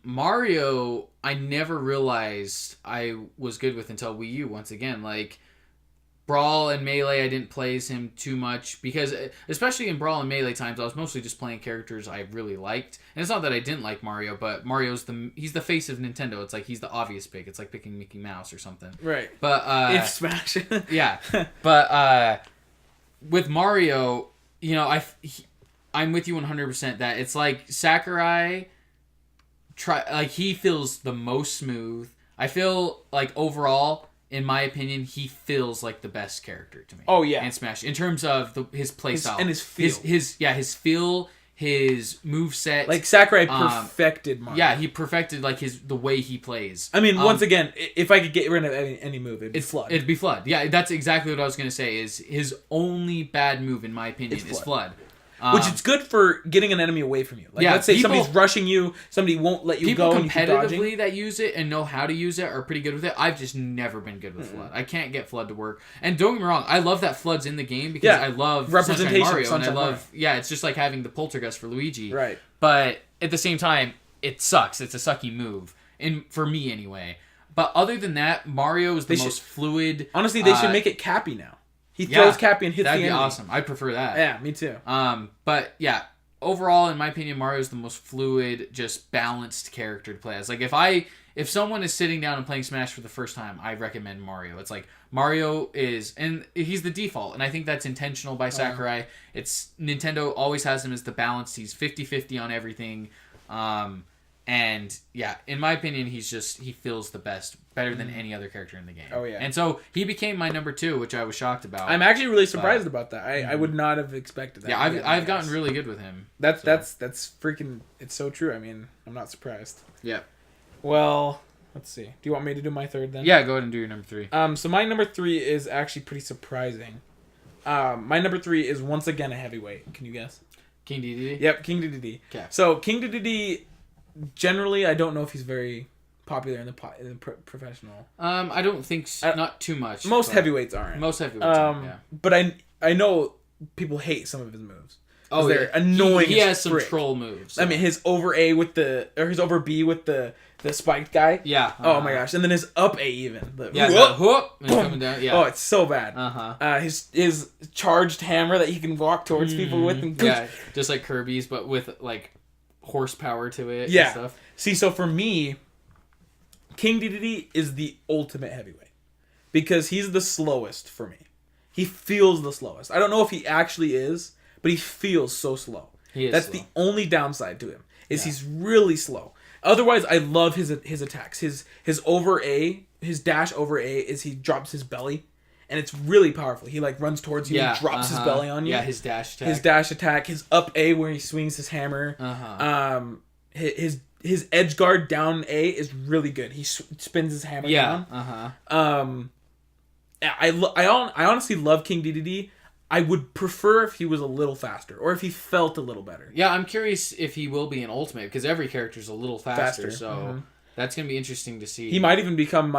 Mario, I never realized I was good with until Wii U. Once again, like Brawl and Melee, I didn't play as him too much because, especially in Brawl and Melee times, I was mostly just playing characters I really liked. And it's not that I didn't like Mario, but he's the face of Nintendo. It's like he's the obvious pick. It's like picking Mickey Mouse or something. Right. But if Smash. Yeah. But with Mario, you know, I'm with you 100% that it's like Sakurai he feels the most smooth. I feel like overall, in my opinion, he feels like the best character to me. Oh yeah, in Smash, in terms of his playstyle and his feel, his feel, his moveset. Like Sakurai perfected Mario. Yeah, he perfected like the way he plays. I mean, once again, if I could get rid of any move, it'd be Flood. It'd be Flood. Yeah, that's exactly what I was gonna say. Is his only bad move, in my opinion, is Flood. Which is good for getting an enemy away from you. Like, let's say somebody's rushing you, somebody won't let you go, and you keep dodging. People competitively that use it and know how to use it are pretty good with it. I've just never been good with Flood. I can't get Flood to work. And don't get me wrong, I love that Flood's in the game because I love representation Mario, and I love it's just like having the Poltergust for Luigi. Right. But at the same time, it sucks. It's a sucky move, for me anyway. But other than that, Mario is the most fluid. Honestly, they should make it Cappy now. He throws Cappy and hits the enemy. That'd be awesome. I prefer that. Yeah, me too. But yeah, overall, in my opinion, Mario is the most fluid, just balanced character to play as. Like, if someone is sitting down and playing Smash for the first time, I recommend Mario. It's like, Mario is, and he's the default, and I think that's intentional by Sakurai. It's, Nintendo always has him as the balance. He's 50-50 on everything. And yeah, in my opinion, he feels the best, better than any other character in the game. Oh yeah. And so he became my number 2, which I was shocked about. I'm actually really surprised about that. I would not have expected that. Yeah, I've gotten really good with him. That's freaking, it's so true. I mean, I'm not surprised. Yeah. Well, let's see. Do you want me to do my third then? Yeah, go ahead and do your number 3. So my number 3 is actually pretty surprising. My number 3 is once again a heavyweight. Can you guess? King Dedede? Yep, King Dedede. Okay. So King Dedede, generally, I don't know if he's very popular in the professional. I don't think not too much. Most heavyweights aren't. Most heavyweights aren't, yeah. But I know people hate some of his moves. Oh, they're annoying. He has some troll moves. I mean, his over A with his over B with the spiked guy. Yeah. Oh my gosh! And then his up A even. Whoop, and coming down. Yeah. Oh, it's so bad. His charged hammer that he can walk towards people with. And yeah, just like Kirby's, but with like horsepower to it. Yeah. And stuff. See, so for me, King Dedede is the ultimate heavyweight because he's the slowest for me. He feels the slowest. I don't know if he actually is, but he feels so slow. That's slow. The only downside to him is he's really slow. Otherwise, I love his attacks. His over A, his dash over A is he drops his belly, and it's really powerful. He like runs towards you and drops his belly on you. Yeah, his dash attack. His dash attack. His up A where he swings his hammer. His edge guard down A is really good. He spins his hammer down. I honestly love King Dedede. I would prefer if he was a little faster, or if he felt a little better. Yeah, I'm curious if he will be an ultimate, because every character's a little faster. So that's going to be interesting to see. He might even become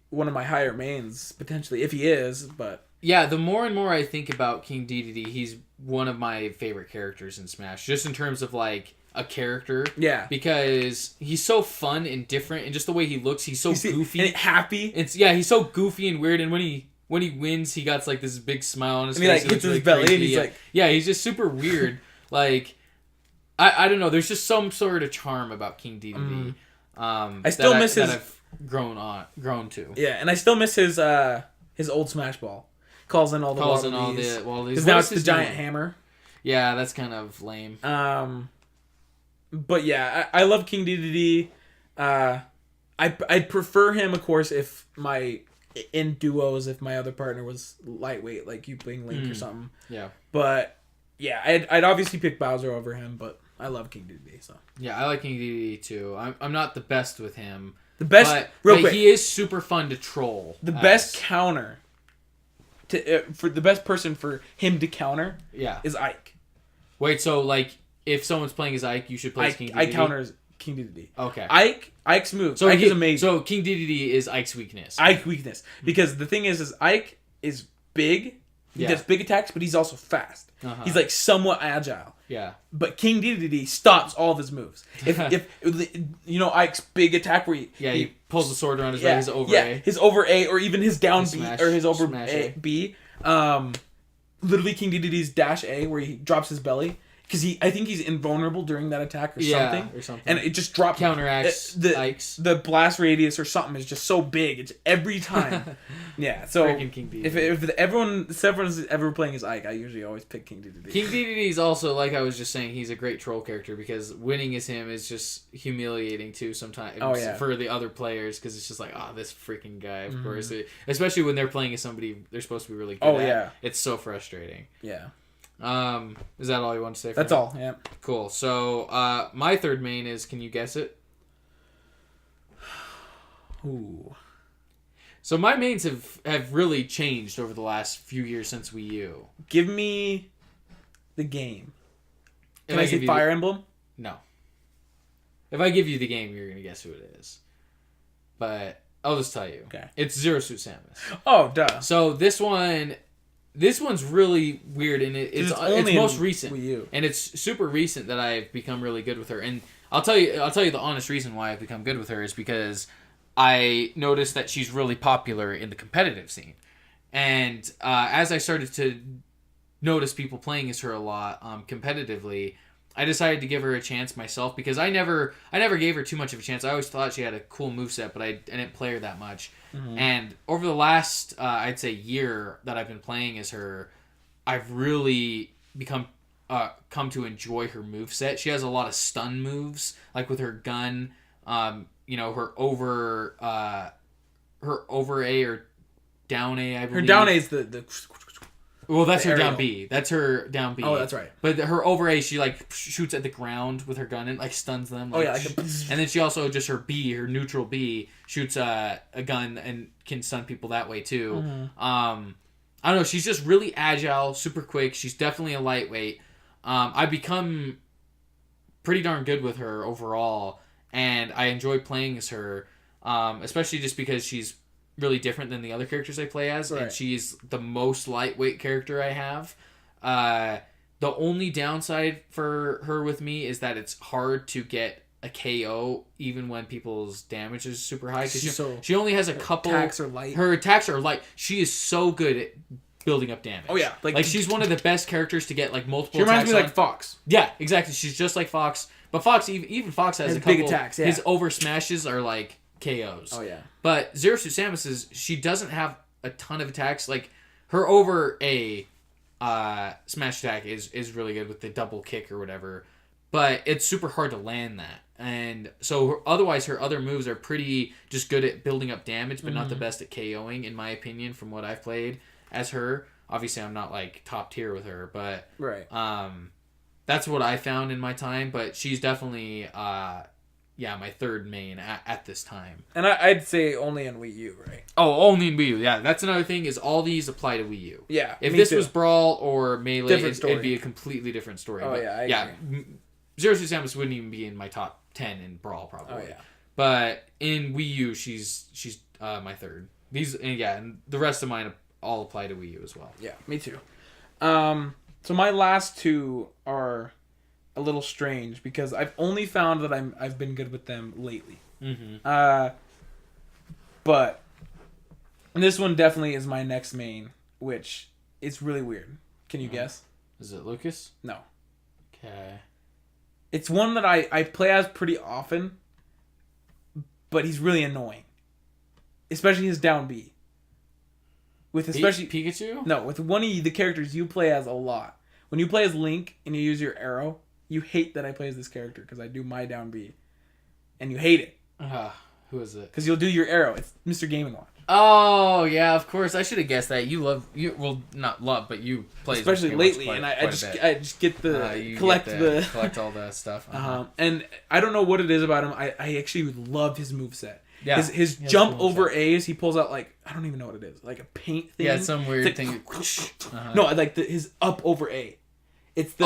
one of my higher mains, potentially, if he is, but... Yeah, the more and more I think about King Dedede, he's one of my favorite characters in Smash, just in terms of, like, a character. Yeah. Because he's so fun and different, and just the way he looks, he's so goofy. And happy. He's so goofy and weird, and when he wins, he got like this big smile on his face. And he like hits his belly and he's like... Yeah, he's just super weird. Like, I don't know, there's just some sort of charm about King Dedede. I still miss his... that I've grown to. Yeah, and I still miss his old Smash Ball. Calls in all the wallabies. Because now it's the giant hammer. Yeah, that's kind of lame. But yeah, I love King Dedede. I'd prefer him, of course, in duos if my other partner was lightweight, like you playing Link or something. Yeah. But yeah, I'd obviously pick Bowser over him, but I love King Dedede. So yeah, I like King Dedede too. I'm not the best with him. But he is super fun to troll. The best counter for the best person for him to counter is Ike. Wait, so like if someone's playing as Ike, you should play as King Dedede? Ike counters King Dedede. Okay. Ike's move. So Ike is amazing. So King Dedede is Ike's weakness. Because the thing is Ike is big. He does big attacks, but he's also fast. He's like somewhat agile. Yeah. But King Dedede stops all of his moves. If Ike's big attack where he pulls the sword around his leg, his over A. His over A, or even his down B, or his over B. Literally King Dedede's dash A, where he drops his belly. Because I think he's invulnerable during that attack or something. And it just drops... Counteracts Ike's. The blast radius or something is just so big. It's every time. Yeah, so if everyone's ever playing as Ike, I usually always pick King Dedede. King Dedede is also, like I was just saying, he's a great troll character because winning as him is just humiliating too sometimes for the other players, because it's just like, this freaking guy, of course. Especially when they're playing as somebody they're supposed to be really good at. It's so frustrating. Yeah. Is that all you want to say? That's all. Yeah. Cool. So, my third main is, can you guess it? Ooh. So my mains have really changed over the last few years since Wii U. Give me the game. Can I say Fire Emblem? No. If I give you the game, you're gonna guess who it is. But I'll just tell you. Okay. It's Zero Suit Samus. Oh, duh. So this one's really weird, and it's most recent, Wii U. And it's super recent that I've become really good with her. And I'll tell you the honest reason why I've become good with her is because I noticed that she's really popular in the competitive scene. And as I started to notice people playing as her a lot competitively, I decided to give her a chance myself because I never gave her too much of a chance. I always thought she had a cool moveset, but I didn't play her that much. Mm-hmm. And over the last, I'd say, year that I've been playing as her, I've really come to enjoy her moveset. She has a lot of stun moves, like with her gun, her over A or down A, I believe. Her down A is the well, that's her down B. That's her down B. Oh, that's right. But her over A, she like shoots at the ground with her gun and like stuns them. Like, and then she also just her B, her neutral B, shoots a gun and can stun people that way too. Mm-hmm. I don't know. She's just really agile, super quick. She's definitely a lightweight. I've become pretty darn good with her overall, and I enjoy playing as her, especially just because she's really different than the other characters I play as, right. And she's the most lightweight character I have. The only downside for her with me is that it's hard to get a KO even when people's damage is super high, because she only has a couple attacks are light. Her attacks are light. She is so good at building up damage. Oh yeah, like she's one of the best characters to get like multiple. She reminds attacks me like Fox. Yeah, exactly. She's just like Fox, but Fox even Fox has a couple big attacks. Yeah. His over smashes are like KOs. Oh yeah. But Zero Suit Samus she doesn't have a ton of attacks. Like her over A smash attack is really good with the double kick or whatever. But it's super hard to land that. And so otherwise her other moves are pretty just good at building up damage, but not the best at KOing, in my opinion, from what I've played as her. Obviously I'm not like top tier with her, but right. That's what I found in my time. But she's definitely my third main at this time. And I'd say only on Wii U, right? Oh, only in Wii U. Yeah, that's another thing, is all these apply to Wii U. Yeah. If this was Brawl or Melee, it'd be a completely different story. Oh, but, I agree. Zero Suit Samus wouldn't even be in my top 10 in Brawl, probably. Oh, yeah. But in Wii U, she's my third. And the rest of mine all apply to Wii U as well. Yeah, me too. So my last two are a little strange because I've only found that I've been good with them lately. Mm-hmm. But this one definitely is my next main, which is really weird. Can you guess? Is it Lucas? No. Okay. It's one that I play as pretty often, but he's really annoying. Especially his down B. With especially Pikachu? No, with one of the characters you play as a lot. When you play as Link and you use your arrow, you hate that I play as this character because I do my down B. And you hate it. Who is it? Because you'll do your arrow. It's Mr. Game & Watch. Oh, yeah, of course. I should have guessed that. Not love, but you play especially lately, and I just get collect all the stuff. And I don't know what it is about him. I actually love his moveset. Yeah, his jump over A's, he pulls out like, I don't even know what it is, like a paint thing. Yeah, it's some weird thing. No, like his up over A. It's the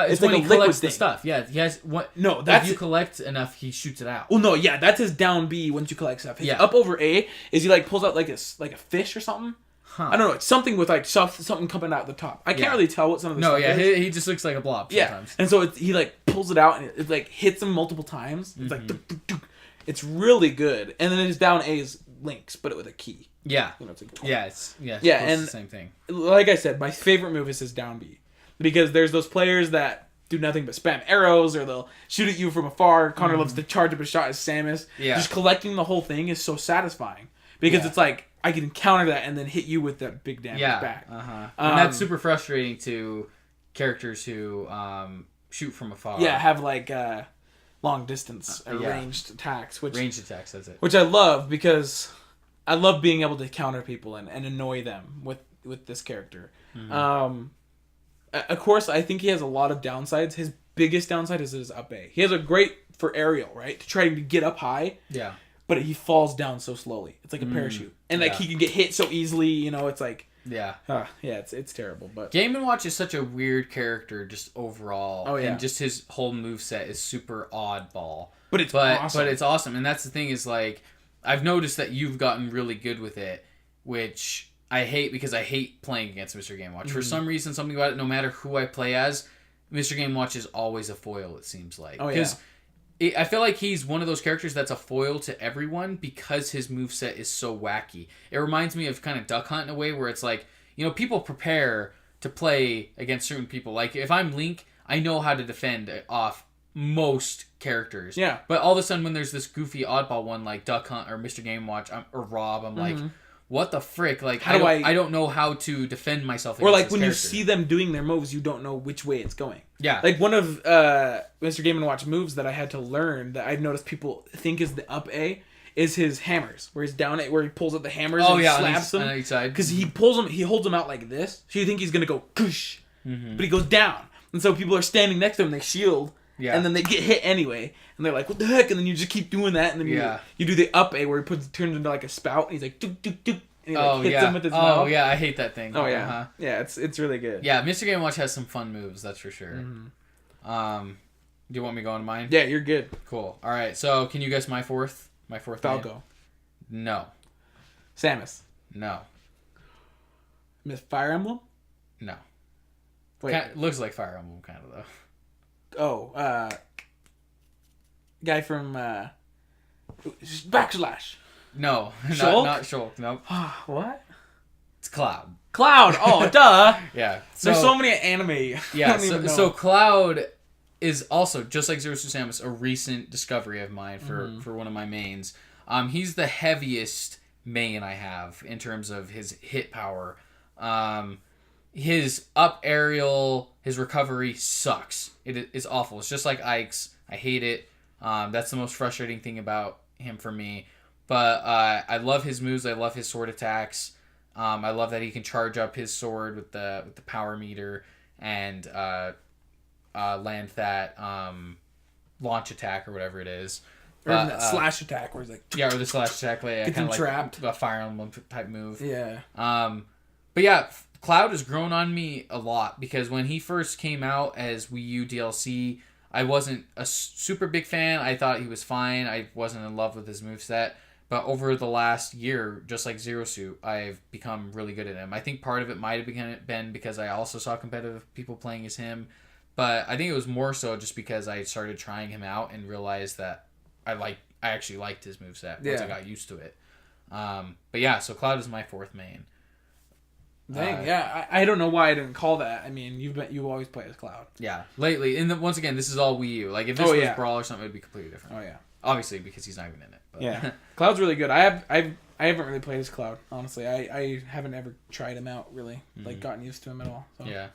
it's when he collects the stuff. Yeah, he has what? No, that's if you collect enough, he shoots it out. Well, no, yeah, that's his down B once you collect stuff. His up over A is he like pulls out like a fish or something. Huh. I don't know. It's something with like something coming out the top. I can't really tell what some of the stuff is. He just looks like a blob sometimes. And so he like pulls it out and it like hits him multiple times. It's like duk, duk, duk. It's really good. And then his down A is Link's, but with a key. Yeah. It's like it's and the same thing. Like I said, my favorite move is his down B. Because there's those players that do nothing but spam arrows, or they'll shoot at you from afar. Connor loves to charge up a shot as Samus. Yeah. Just collecting the whole thing is so satisfying. Because it's like, I can counter that and then hit you with that big damage back. And that's super frustrating to characters who shoot from afar. Yeah, have like long distance ranged attacks. Ranged attacks, that's it. Which I love because I love being able to counter people and annoy them with this character. Mm-hmm. Of course, I think he has a lot of downsides. His biggest downside is his up A. He has a great for aerial, right? To try to get up high. Yeah. But he falls down so slowly. It's like a parachute. And like he can get hit so easily, it's like... Yeah. It's terrible. But Game & Watch is such a weird character just overall. Oh, yeah. And just his whole moveset is super oddball. But it's awesome. But it's awesome. And that's the thing is like, I've noticed that you've gotten really good with it, which... I hate because I hate playing against Mr. Game Watch. For some reason, something about it, no matter who I play as, Mr. Game Watch is always a foil, it seems like. Oh, yeah. Because I feel like he's one of those characters that's a foil to everyone because his moveset is so wacky. It reminds me of kind of Duck Hunt in a way where it's like, people prepare to play against certain people. Like, if I'm Link, I know how to defend off most characters. Yeah. But all of a sudden, when there's this goofy oddball one like Duck Hunt or Mr. Game Watch or Rob, I'm like, what the frick? Like, I don't know how to defend myself against or like this when character. you see them doing their moves, you don't know which way it's going. Yeah. Like one of Mr. Game & Watch moves that I had to learn that I've noticed people think is the up A is his hammers, where he's down it, where he pulls out the hammers and slaps them. On each side. Because he pulls them, he holds them out like this, so you think he's gonna go kush, but he goes down, and so people are standing next to him, they shield, and then they get hit anyway, and they're like, "What the heck?" And then you just keep doing that, and then you do the up A where he turns into like a spout, and he's like, "Duk duk duk." And he like hits him with his mouth. Oh yeah, I hate that thing. Oh yeah, yeah, it's really good. Yeah, Mr. Game & Watch has some fun moves, that's for sure. Do you want me to go on mine? Yeah, you're good. Cool. All right. So, can you guess my fourth? My fourth. Falco. Name? No. Samus. No. Miss Fire Emblem. No. Wait. Looks like Fire Emblem, kind of though. Oh, guy from Backslash. No, Shulk? not Shulk. Nope. What? It's Cloud. Cloud. Oh, duh. Yeah. There's so many anime. Yeah. So Cloud is also, just like Zero Suit Samus, a recent discovery of mine for one of my mains. He's the heaviest main I have in terms of his hit power. His up aerial, his recovery sucks. It is awful. It's just like Ike's. I hate it. That's the most frustrating thing about him for me. But I love his moves. I love his sword attacks. I love that he can charge up his sword with the power meter and land that launch attack or whatever it is. Or that slash attack where he's like... Yeah, or the slash attack. Like, gets him trapped. Like a Fire Emblem type move. Yeah. But yeah, Cloud has grown on me a lot because when he first came out as Wii U DLC, I wasn't a super big fan. I thought he was fine. I wasn't in love with his moveset. But over the last year, just like Zero Suit, I've become really good at him. I think part of it might have been because I also saw competitive people playing as him. But I think it was more so just because I started trying him out and realized that I actually liked his moveset once I got used to it. But yeah, so Cloud is my fourth main. Dang, yeah. I don't know why I didn't call that. I mean, you always play as Cloud. Yeah, lately, and once again, this is all Wii U. Like if this was Brawl or something, it'd be completely different. Oh yeah, obviously because he's not even in it. But. Yeah, Cloud's really good. I haven't really played as Cloud, honestly. I haven't ever tried him out really, like gotten used to him at all. So. Yeah.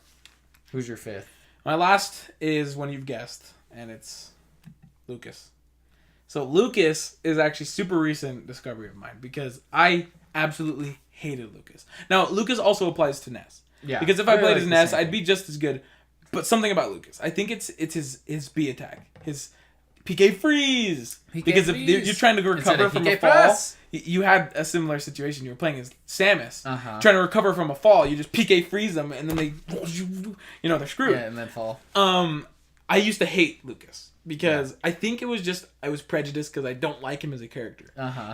Who's your fifth? My last is one you've guessed, and it's Lucas. So Lucas is actually super recent discovery of mine because I absolutely hated Lucas. Now Lucas also applies to Ness. Yeah. Because if I played as Ness, I'd be just as good. But something about Lucas, I think it's his B attack, his PK freeze. Because if you're trying to recover from a fall, you had a similar situation. You were playing as Samus, trying to recover from a fall. You just PK freeze them, and then they're screwed. Yeah, and then fall. I used to hate Lucas because I think it was just I was prejudiced because I don't like him as a character.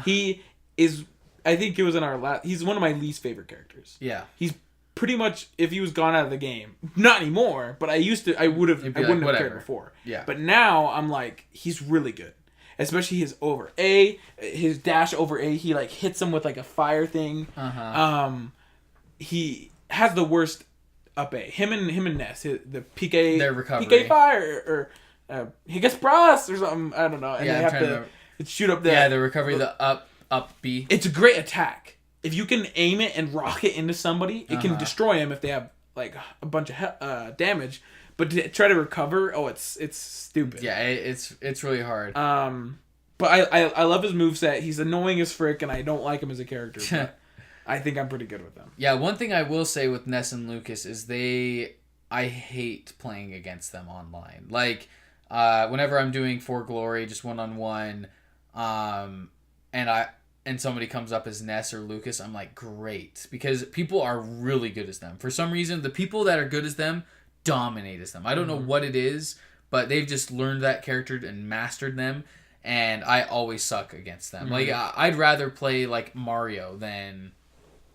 He is. I think it was in our last. He's one of my least favorite characters. Yeah, he's pretty much if he was gone out of the game, not anymore. But I used to. I wouldn't have cared before. Yeah, but now I'm like he's really good, especially his over A, his dash over A. He like hits him with like a fire thing. He has the worst up A. Him and Ness, the PK, their recovery, PK fire or he gets brass or something. I don't know. And they have to shoot up the the recovery, the up B. It's a great attack. If you can aim it and rock it into somebody, it can destroy them if they have like a bunch of damage. But to try to recover, it's stupid. Yeah, it's really hard. But I love his moveset. He's annoying as frick, and I don't like him as a character. But I think I'm pretty good with them. Yeah, one thing I will say with Ness and Lucas is I hate playing against them online. Like, whenever I'm doing For Glory, just one-on-one, and somebody comes up as Ness or Lucas, I'm like, great. Because people are really good as them. For some reason, the people that are good as them dominate as them. I don't know what it is, but they've just learned that character and mastered them, and I always suck against them. Like, I'd rather play, like, Mario than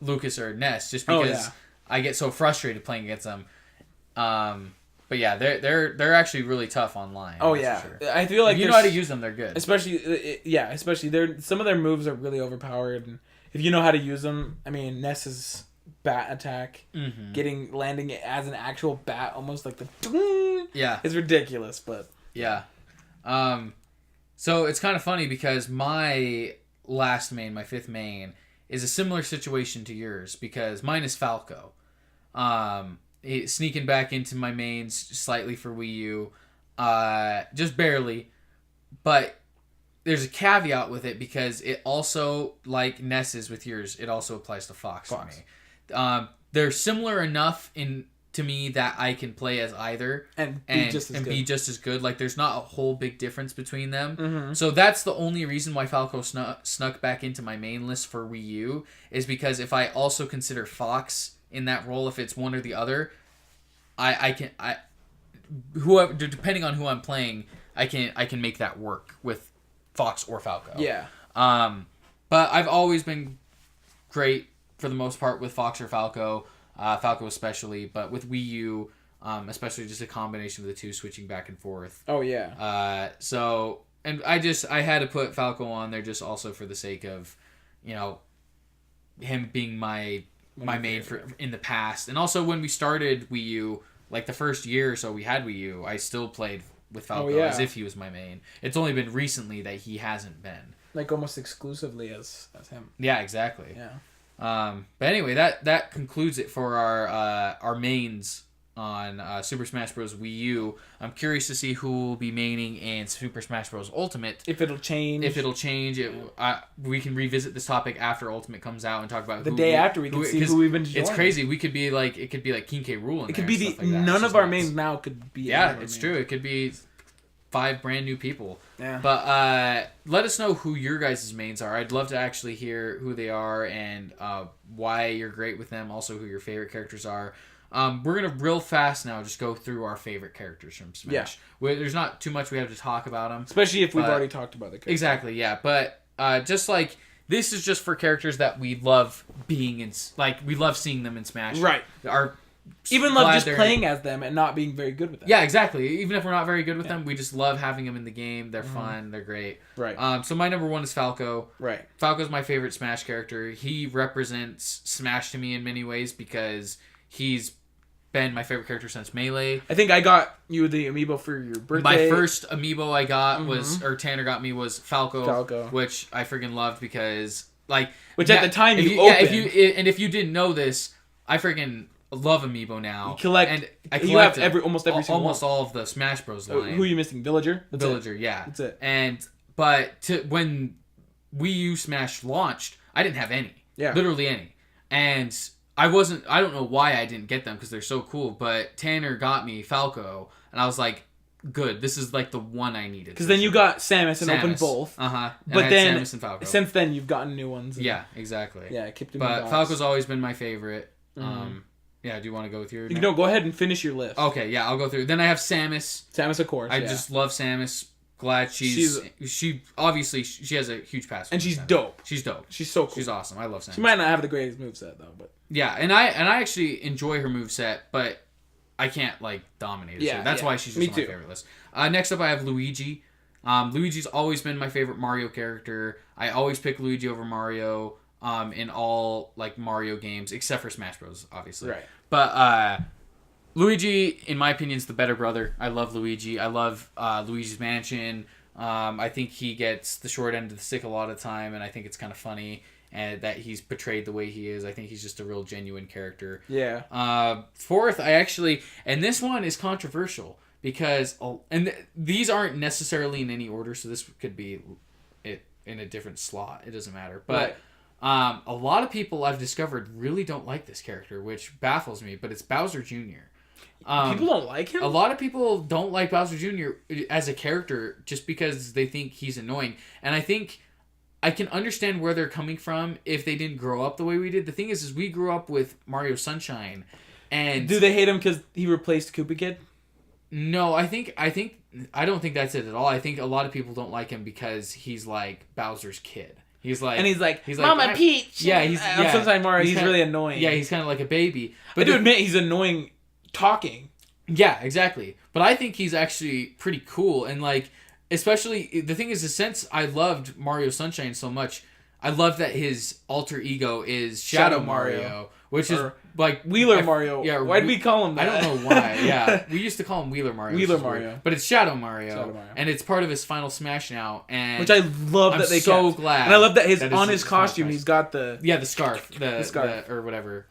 Lucas or Ness, just because I get so frustrated playing against them. But yeah, they're actually really tough online. Oh yeah, for sure. I feel like if you know how to use them, they're good. Especially some of their moves are really overpowered, and if you know how to use them, I mean, Ness is bat attack, landing it as an actual bat, almost like yeah, it's ridiculous, but yeah. So it's kind of funny because my last main, my fifth main, is a similar situation to yours because mine is Falco. Sneaking back into my mains slightly for Wii U, just barely, but there's a caveat with it because it also, like Ness's with yours, it also applies to Fox. For me. They're similar enough to me that I can play as either and be just as good. Like there's not a whole big difference between them. Mm-hmm. So that's the only reason why Falco snuck back into my main list for Wii U is because if I also consider Fox in that role, if it's one or the other, whoever, depending on who I'm playing, I can make that work with Fox or Falco. Yeah. But I've always been great for the most part with Fox or Falco. Falco especially, but with Wii U, especially just a combination of the two switching back and forth. Oh yeah. So and I had to put Falco on there just also for the sake of, him being my main for in the past, and also when we started Wii U, like the first year or so we had Wii U, I still played with Falco as if he was my main. It's only been recently that he hasn't been. Like almost exclusively as him. Yeah, exactly. Yeah. But anyway, that concludes it for our mains on Super Smash Bros. Wii U. I'm curious to see who will be maining in Super Smash Bros. Ultimate. If it'll change. We can revisit this topic after Ultimate comes out and talk about the day after we can see who we've been joining. It's crazy. It could be like King K. Rool in it could be none of our mains now could be. Yeah, it's true. It could be 5 brand new people. Yeah. But let us know who your guys' mains are. I'd love to actually hear who they are and why you're great with them. Also, who your favorite characters are. We're going to real fast now just go through our favorite characters from Smash. Yeah. There's not too much we have to talk about them. Especially if we've already talked about the characters. Exactly, yeah. But just like, this is just for characters that we love being in, like, we love seeing them in Smash. Right. Even love just playing as them and not being very good with them. Yeah, exactly. Even if we're not very good with them, we just love having them in the game. They're fun. They're great. Right. So my number 1 is Falco. Right. Falco's my favorite Smash character. He represents Smash to me in many ways because he's been my favorite character since Melee. I think I got you the amiibo for your birthday. My first amiibo I got or Tanner got me was Falco. Which I freaking loved because, like... Which at the time you opened. Yeah, if you didn't know this, I freaking love amiibo now. You collect almost every single almost all of the Smash Bros. Line. Who are you missing? Villager? Villager, yeah. That's it. But when Wii U Smash launched, I didn't have any. Yeah. Literally any. And I don't know why I didn't get them because they're so cool, but Tanner got me Falco, and I was like, good, this is like the one I needed. Because then you got Samus and opened both. But then, Samus and Falco. Since then, you've gotten new ones. Yeah, exactly. Yeah, I kept them in the box. Falco's always been my favorite. Yeah, do you want to go with your... No, go ahead and finish your list. Okay, yeah, I'll go through. Then I have Samus. Samus, of course, I just love Samus. Glad she obviously she has a huge pass. And she's dope. She's dope. She's so cool. She's awesome. I love Samus. She might not have the greatest moveset though, but yeah, and I actually enjoy her moveset, but I can't like dominate her. Yeah, so that's why she's just on my favorite list. Next up I have Luigi. Luigi's always been my favorite Mario character. I always pick Luigi over Mario in all like Mario games except for Smash Bros, obviously. Right. But Luigi, in my opinion, is the better brother. I love Luigi. I love Luigi's Mansion. I think he gets the short end of the stick a lot of the time, and I think it's kind of funny and that he's portrayed the way he is. I think he's just a real genuine character. Yeah. Fourth, and this one is controversial because, these aren't necessarily in any order, so this could be it in a different slot. It doesn't matter. But... Right. A lot of people I've discovered really don't like this character, which baffles me, but it's Bowser Jr. People don't like him? A lot of people don't like Bowser Jr. as a character just because they think he's annoying. And I think I can understand where they're coming from if they didn't grow up the way we did. The thing is we grew up with Mario Sunshine. And do they hate him because he replaced Koopa Kid? No, I don't think that's it at all. I think a lot of people don't like him because he's like Bowser's kid. He's like, Mama Peach. Yeah, sometimes Mario. He's really annoying. Yeah, he's kind of like a baby. But I do admit he's annoying talking. Yeah, exactly. But I think he's actually pretty cool, and like, especially the thing is, since I loved Mario Sunshine so much, I love that his alter ego is Shadow Mario, which is like Wheeler Mario. Yeah, why did we call him that? I don't know why. Yeah, we used to call him Wheeler Mario. Wheeler Mario, weird. But it's Shadow Mario, and it's part of his final Smash now. And which I love that they so kept. glad. And I love that his costume he's got the scarf, the scarf or whatever.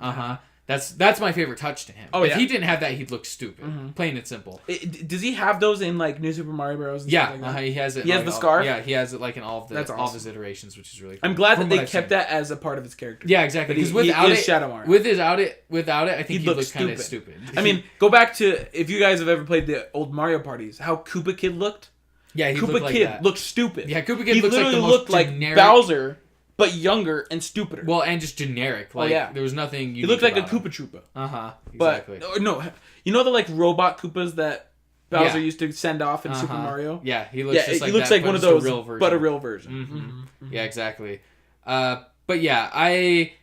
That's my favorite touch to him. If he didn't have that, he'd look stupid. Plain and simple. Does he have those in like New Super Mario Bros? And stuff like that? He has it. He has the scarf. Yeah, he has it like in all of awesome. all of his iterations, which is really cool. I'm glad that they kept that as a part of his character. Yeah, exactly. Because without it, Shadow Mario. Without it, I think he'd look kind of stupid. I mean, go back to if you guys have ever played the old Mario parties, how Koopa Kid looked. Yeah, he Koopa looked like Kid that. looked stupid. Yeah, Koopa Kid he looks like the most looked generic... like Bowser. But younger and stupider. Well, and just generic. Like, there was nothing unique. He looked like a about Koopa Troopa. Exactly. But, no, you know the, like, robot Koopas that Bowser used to send off in Super Mario? Yeah, he looks just like he looks that, like one of those, real version. but a real version. Yeah, exactly. But yeah, I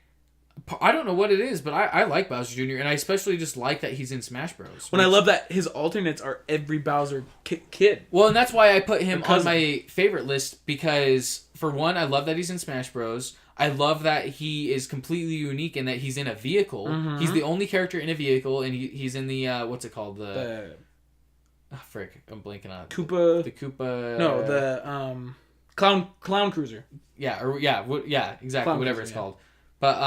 don't know what it is, but I like Bowser Jr., and I especially just like that he's in Smash Bros. I love that his alternates are every Bowser kid. Well, and that's why I put him on my favorite list, because, for one, I love that he's in Smash Bros. I love that he is completely unique in that he's in a vehicle. He's the only character in a vehicle, and he's in the, what's it called? Frick, I'm blanking on it. Koopa. The Koopa... No, the, Clown Cruiser. Yeah, exactly, Clown whatever Cruiser, it's called. But,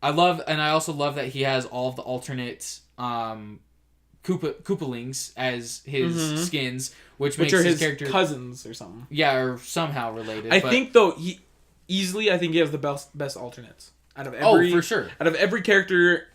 I also love that he has all of the alternate, Koopalings as his skins, which makes are his his character... cousins or something. Yeah, or somehow related. I think, though, he has the best alternates. Out of every, for sure. Out of every character,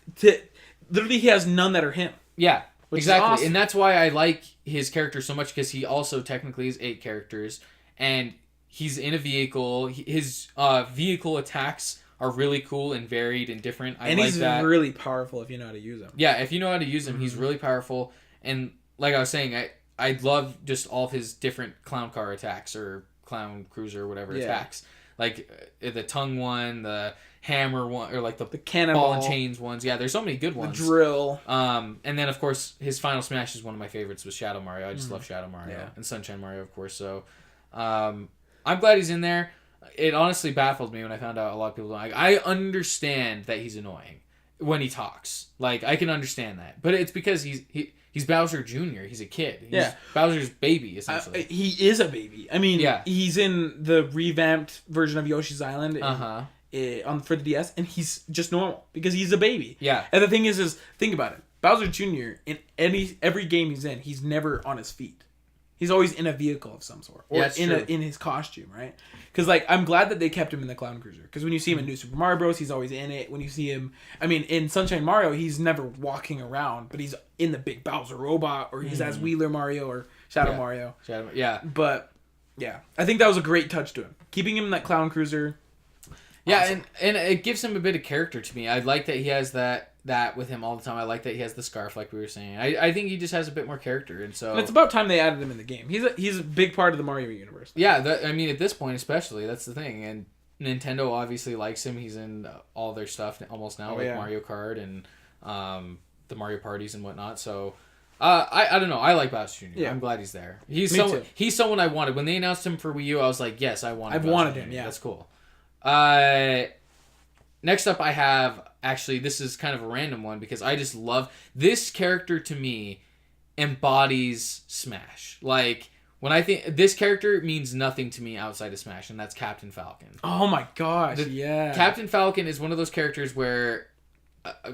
literally he has none that are him. Yeah, exactly. Awesome. And that's why I like his character so much, because he also technically is 8 characters, and he's in a vehicle. His vehicle attacks are really cool and varied and different. And like he's that. really powerful if you know how to use him. Yeah, if you know how to use him, he's really powerful. And like I was saying, I love just all of his different clown car attacks, or clown cruiser, or whatever attacks. Like the tongue one, the hammer one, or like the cannonball ball and chains ones. Yeah, there's so many good ones. The drill. And then of course his final smash is one of my favorites with Shadow Mario. I just love Shadow Mario and Sunshine Mario, of course. So I'm glad he's in there. It honestly baffled me when I found out a lot of people don't like. I understand that he's annoying when he talks. Like, I can understand that, but it's because he's Bowser Jr. He's a kid. He's Bowser's baby, essentially. He is a baby. I mean, he's in the revamped version of Yoshi's Island for the DS, and he's just normal because he's a baby. Yeah. And the thing is think about it. Bowser Jr. in every game he's in, he's never on his feet. He's always in a vehicle of some sort, or in his costume, right? Because like I'm glad that they kept him in the Clown Cruiser. Because when you see him in New Super Mario Bros, he's always in it. When you see him, I mean, in Sunshine Mario, he's never walking around, but he's in the big Bowser robot, or he's as Wheeler Mario or Shadow Mario. But yeah, I think that was a great touch to him, keeping him in that Clown Cruiser. Yeah, awesome. and it gives him a bit of character to me. I like that he has that with him all the time. I like that he has the scarf, like we were saying. I think he just has a bit more character, and so... And it's about time they added him in the game. He's a big part of the Mario universe. Yeah, I mean, at this point especially, that's the thing. And Nintendo obviously likes him. He's in all their stuff almost now, Mario Kart and the Mario parties and whatnot. So, I don't know. I like Bowser Jr. Yeah. I'm glad he's there. He's someone I wanted. When they announced him for Wii U, I was like, yes, I wanted him. Yeah. That's cool. Next up, I have... Actually, this is kind of a random one because I just love... This character, to me, embodies Smash. Like, when I think... This character means nothing to me outside of Smash, and that's Captain Falcon. Oh my gosh, yeah. Captain Falcon is one of those characters where...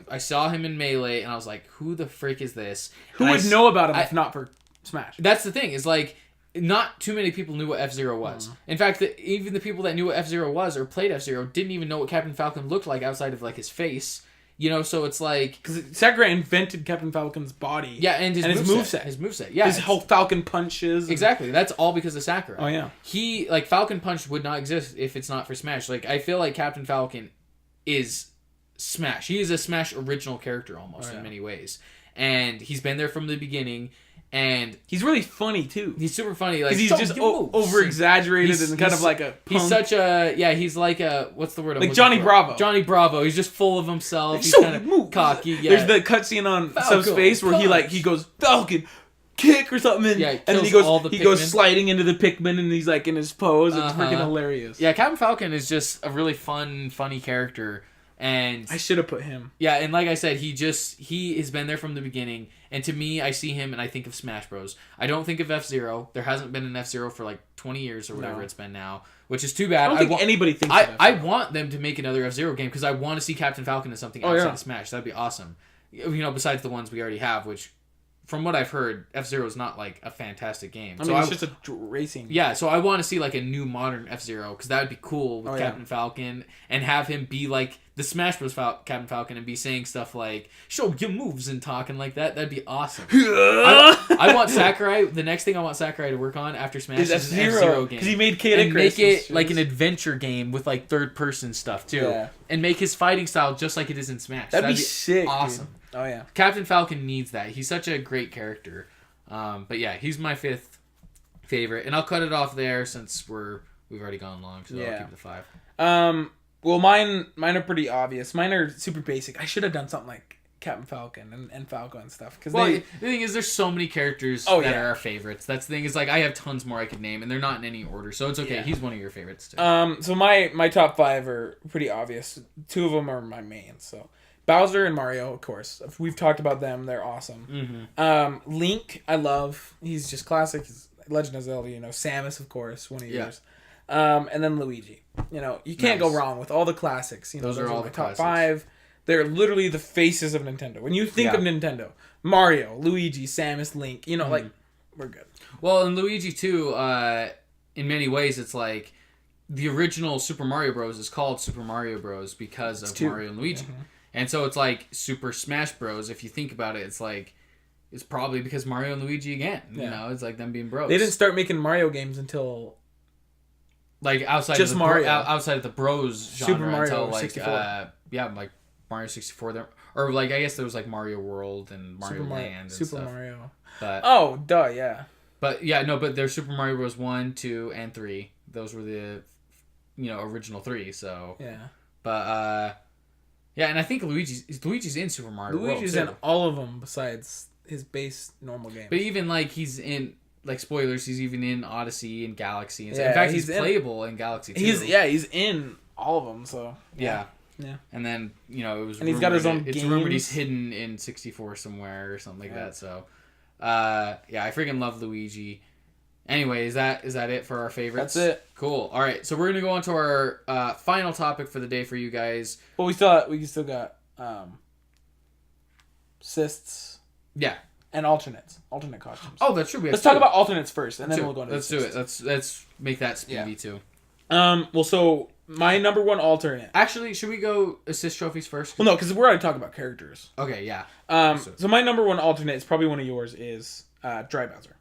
I saw him in Melee, and I was like, who the frick is this? Who would know about him if not for Smash? That's the thing, is like... Not too many people knew what F-Zero was. In fact, even the people that knew what F-Zero was or played F-Zero didn't even know what Captain Falcon looked like outside of like his face. You know, so it's like... Because Sakurai invented Captain Falcon's body. Yeah, and his moveset. His moveset, yeah. His whole Falcon punches. Exactly. That's all because of Sakurai. Oh, yeah. Falcon Punch would not exist if it's not for Smash. Like, I feel like Captain Falcon is Smash. He is a Smash original character almost in many ways. And he's been there from the beginning... And he's really funny too. He's super funny, like he's just over exaggerated and kind of like a. Punk. He's such a he's like a what's the word? Like Johnny Bravo. Johnny Bravo. He's just full of himself. He's kind of cocky. Yeah. There's the cutscene on Sub's face where he goes Falcon kick or something, Yeah, and then he Pikmin. goes sliding into the Pikmin, and he's like in his pose. It's freaking hilarious. Yeah, Captain Falcon is just a really funny character, and I should have put him. Yeah, and like I said, he has been there from the beginning, and to me, I see him and I think of Smash Bros. I don't think of F-Zero. There hasn't been an F-Zero for like 20 years or whatever it's been now, which is too bad. I don't think anybody thinks of F-Zero. I want them to make another F-Zero game because I want to see Captain Falcon as something outside of Smash. That'd be awesome. Besides the ones we already have, which from what I've heard, F-Zero is not like a fantastic game. I mean, it's just a racing. Yeah, so I want to see like a new modern F-Zero because that would be cool with Captain Falcon and have him be like the Smash Bros. Captain Falcon and be saying stuff like "show your moves" and talking like that. That'd be awesome. I want Sakurai. The next thing I want Sakurai to work on after Smash is an F-Zero game because he made Kid and make it like an adventure game with like third person stuff too, and make his fighting style just like it is in Smash. That'd be sick, awesome. Dude. Oh yeah, Captain Falcon needs that. He's such a great character. But yeah, he's my 5th favorite, and I'll cut it off there since we've already gone long, so I'll keep it to 5. Well, mine are pretty obvious. Mine are super basic. I should have done something like Captain Falcon and Falco and stuff. The thing is, there's so many characters that are our favorites. That's the thing is, like, I have tons more I could name, and they're not in any order, so it's okay. Yeah. He's one of your favorites too. So my top 5 are pretty obvious. 2 of them are my mains. So Bowser and Mario, of course. We've talked about them. They're awesome. Mm-hmm. Link, I love. He's just classic. He's Legend of Zelda. Samus, of course, one of yours. And then Luigi. You can't go wrong with all the classics. Those are all the top classics. 5. They're literally the faces of Nintendo. When you think of Nintendo, Mario, Luigi, Samus, Link, like, we're good. Well, and Luigi, too, in many ways, it's like the original Super Mario Bros. Is called Super Mario Bros. Because of Mario and Luigi. Mm-hmm. And so it's like Super Smash Bros. If you think about it, it's like, it's probably because Mario and Luigi again. It's like them being bros. They didn't start making Mario games until... Like outside just of the Mario. Outside of the bros genre Super Mario until like 64. Like Mario 64 there, or like I guess there was like Mario World and Mario Land and Super stuff. Mario. But But there's Super Mario Bros 1, 2, and 3. Those were the original 3. So But and I think Luigi's in Super Mario World. Luigi's in all of them besides his base normal games. But even like he's in. Like, spoilers, he's even in Odyssey and Galaxy. And in fact, he's playable in Galaxy, too. He's in all of them, so... Yeah. And then, it was and he's got his own It's rumored he's hidden in 64 somewhere or something like that, so... I freaking love Luigi. Anyway, is that it for our favorites? That's it. Cool. All right, so we're going to go on to our final topic for the day for you guys. Well, we still got cysts. Yeah. And alternate costumes. Oh, that's true. Let's talk about alternates first, and then we'll go into Let's do it. Let's make that speedy too. Well, so my number 1 alternate. Actually, should we go assist trophies first? Well, no, because we're already talking about characters. Okay, yeah. So my number 1 alternate is probably one of yours is Dry Bowser.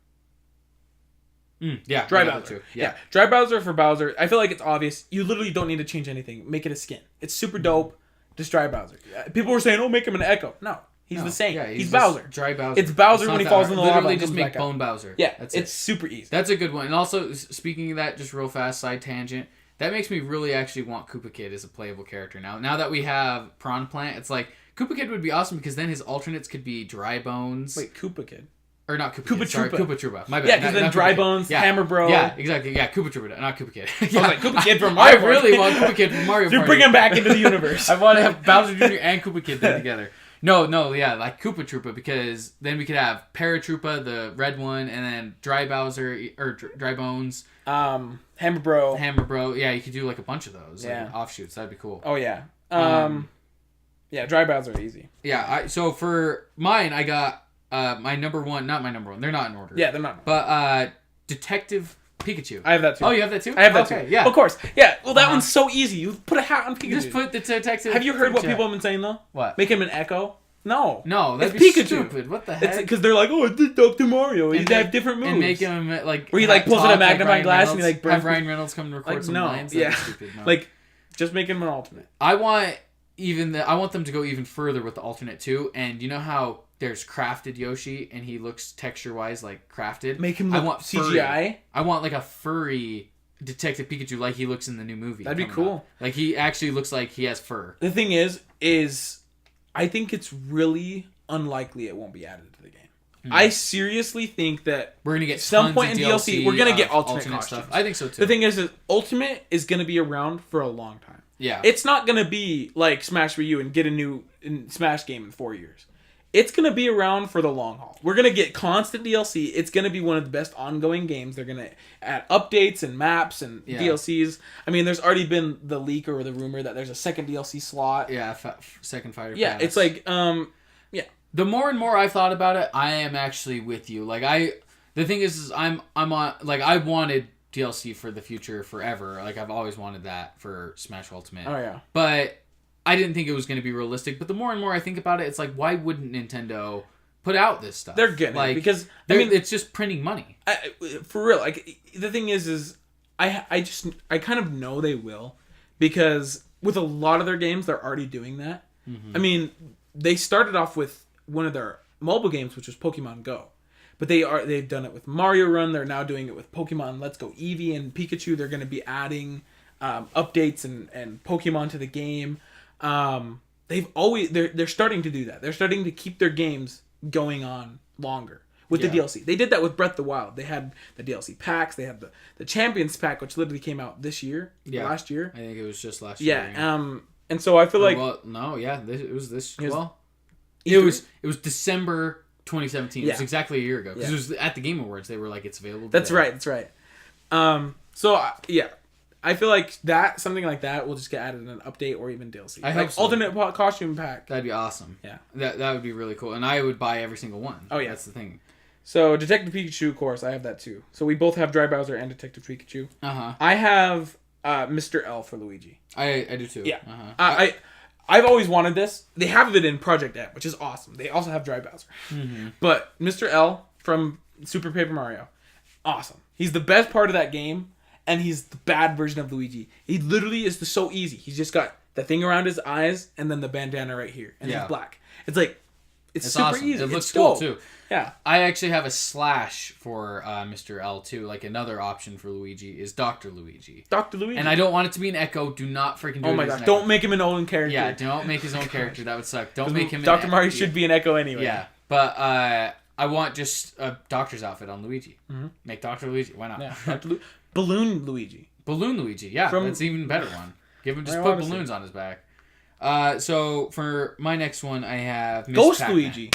Yeah, Dry Bowser. Too. Yeah, Dry Bowser for Bowser. I feel like it's obvious. You literally don't need to change anything. Make it a skin. It's super dope. Just Dry Bowser. People were saying, "Oh, make him an Echo." No. He's the same. Yeah, he's Bowser. Dry Bowser. It's Bowser when he falls in the lava. Literally just make Bone Bowser. Yeah, it's super easy. That's a good one. And also, speaking of that, just real fast, side tangent, that makes me really actually want Koopa Kid as a playable character now. Now that we have Prawn Plant, it's like, Koopa Kid would be awesome because then his alternates could be Dry Bones. Wait, Koopa Kid? Or not Koopa Kid. Sorry, Koopa Troopa. My bad. Yeah, because then Dry Bones, Hammer Bro. Yeah, exactly. Yeah, Koopa Troopa, not Koopa Kid. I was like, Koopa Kid from Mario I really want Koopa Kid from Mario Party. You're bringing him back into the universe. I want to have Bowser Jr. and Koopa Kid there together. No, like Koopa Troopa, because then we could have Paratroopa, the red one, and then Dry Bowser, or Dry Bones. Hammer Bro. Yeah, you could do like a bunch of those. Yeah. Like offshoots, that'd be cool. Oh, yeah. Dry Bowser are easy. Yeah, so for mine, I got my number 1, not my number 1, they're not in order. Yeah, they're not. But Detective Pikachu. I have that too. Oh, you have that too? I have that too. Yeah. Of course. Yeah. Well, that one's so easy. You put a hat on Pikachu. Just put the Detective. Have you heard what people have been saying though? What? Make him an Echo? No. No, that's Pikachu. Stupid. What the heck? Because they're like, oh, it's Dr. Mario. He'd have different moves. And make him like where he like pulls out a magnifying glass and he like have Ryan Reynolds come and record some lines. Yeah. Stupid. No. Like, just make him an alternate. I want them to go even further with the alternate too. And you know how there's crafted Yoshi and he looks texture-wise like crafted? Make him look CGI? I want like a furry Detective Pikachu like he looks in the new movie. That'd be cool. Up. Like he actually looks like he has fur. The thing is I think it's really unlikely it won't be added to the game. I seriously think that we're gonna get some point in DLC we're gonna get alternate costumes. Stuff. I think so too. The thing is Ultimate is gonna be around for a long time. Yeah, it's not gonna be like Smash Wii U and get a new Smash game in 4 years. It's gonna be around for the long haul. We're gonna get constant DLC. It's gonna be one of the best ongoing games. They're gonna add updates and maps and DLCs. I mean, there's already been the leak or the rumor that there's a second DLC slot. Yeah, second Fighter Pass. Yeah, it's like The more and more I've thought about it, I am actually with you. Like the thing is I'm on, like, I wanted DLC for the future forever. Like, I've always wanted that for Smash Ultimate. Oh yeah. But I didn't think it was going to be realistic. But the more and more I think about it, it's like, why wouldn't Nintendo put out this stuff? They're getting it because it's just printing money. For real. Like, the thing is I kind of know they will, because with a lot of their games they're already doing that. Mm-hmm. I mean, they started off with one of their mobile games, which was Pokemon Go, but they've done it with Mario Run. They're now doing it with Pokemon Let's Go Eevee and Pikachu. They're going to be adding updates and Pokemon to the game. They're starting to do that. They're starting to keep their games going on longer with the DLC. They did that with Breath of the Wild. They had the DLC packs. They had the Champions pack, which literally came out last year. I think it was just last year. Yeah. And so I feel like it was this. It was December 2017. It was exactly a year ago. Because it was at the Game Awards. They were like, it's available today. That's right. I feel like something like that will just get added in an update or even DLC. I hope so. Alternate costume pack. That'd be awesome. Yeah. That would be really cool. And I would buy every single one. Oh, yeah. That's the thing. So, Detective Pikachu, of course, I have that too. So, we both have Dry Bowser and Detective Pikachu. Uh-huh. I have Mr. L for Luigi. I do too. Yeah. Uh-huh. I've always wanted this. They have it in Project M, which is awesome. They also have Dry Bowser. Mm-hmm. But Mr. L from Super Paper Mario, awesome. He's the best part of that game, and he's the bad version of Luigi. He literally is so easy. He's just got the thing around his eyes and then the bandana right here, and he's black. It's like, it's super awesome. easy. It looks cool too. Yeah. I actually have a slash for Mr. L too. Like, another option for Luigi is Dr. Luigi. Dr. Luigi. And I don't want it to be an Echo. Do not freaking do it. Oh my gosh. Don't make him an own character. Yeah, don't make his own character. That would suck. Don't make him Dr. Mario should be an Echo anyway. Yeah. But I want just a doctor's outfit on Luigi. Mm-hmm. Make Dr. Luigi. Why not? Yeah. Balloon Luigi. Balloon Luigi. Yeah, that's an even better one. Put balloons on his back. So for my next one, I have Ghost Pac-Man. Luigi.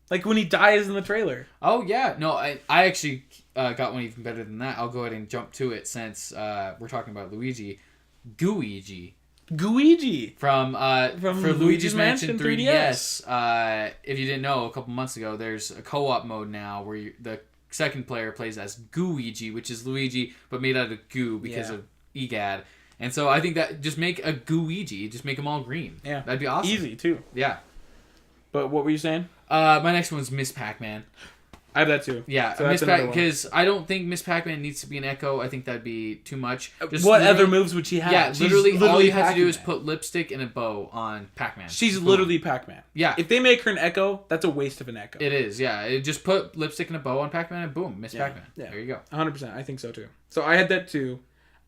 Like when he dies in the trailer. Oh yeah, no, I actually got one even better than that. I'll go ahead and jump to it since we're talking about Luigi. Gooigi. From for Luigi's Mansion 3DS. If you didn't know, a couple months ago, there's a co-op mode now where the second player plays as Gooigi, which is Luigi but made out of goo because of EGAD. And so I think that just make a Gooigi, just make them all green. Yeah, that'd be awesome. Easy too. Yeah. But what were you saying? My next one's Miss Pac-Man. I have that too. Yeah, so Miss Pac, because I don't think Miss Pac-Man needs to be an Echo. I think that'd be too much. What other moves would she have? Yeah, literally all you have to do is put lipstick and a bow on Pac-Man. She's literally Pac-Man. Yeah. If they make her an Echo, that's a waste of an Echo. It is, yeah. Just put lipstick and a bow on Pac-Man and boom, Miss Pac-Man. Yeah. There you go. 100%. I think so too. So I had that too.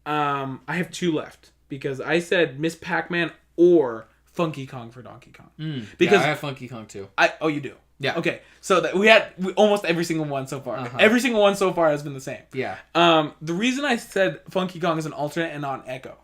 I have two left because I said Miss Pac-Man or Funky Kong for Donkey Kong. Because I have Funky Kong too. Oh, you do? Yeah. Okay. So we had almost every single one so far. Uh-huh. Every single one so far has been the same. Yeah. The reason I said Funky Kong as an alternate and not an Echo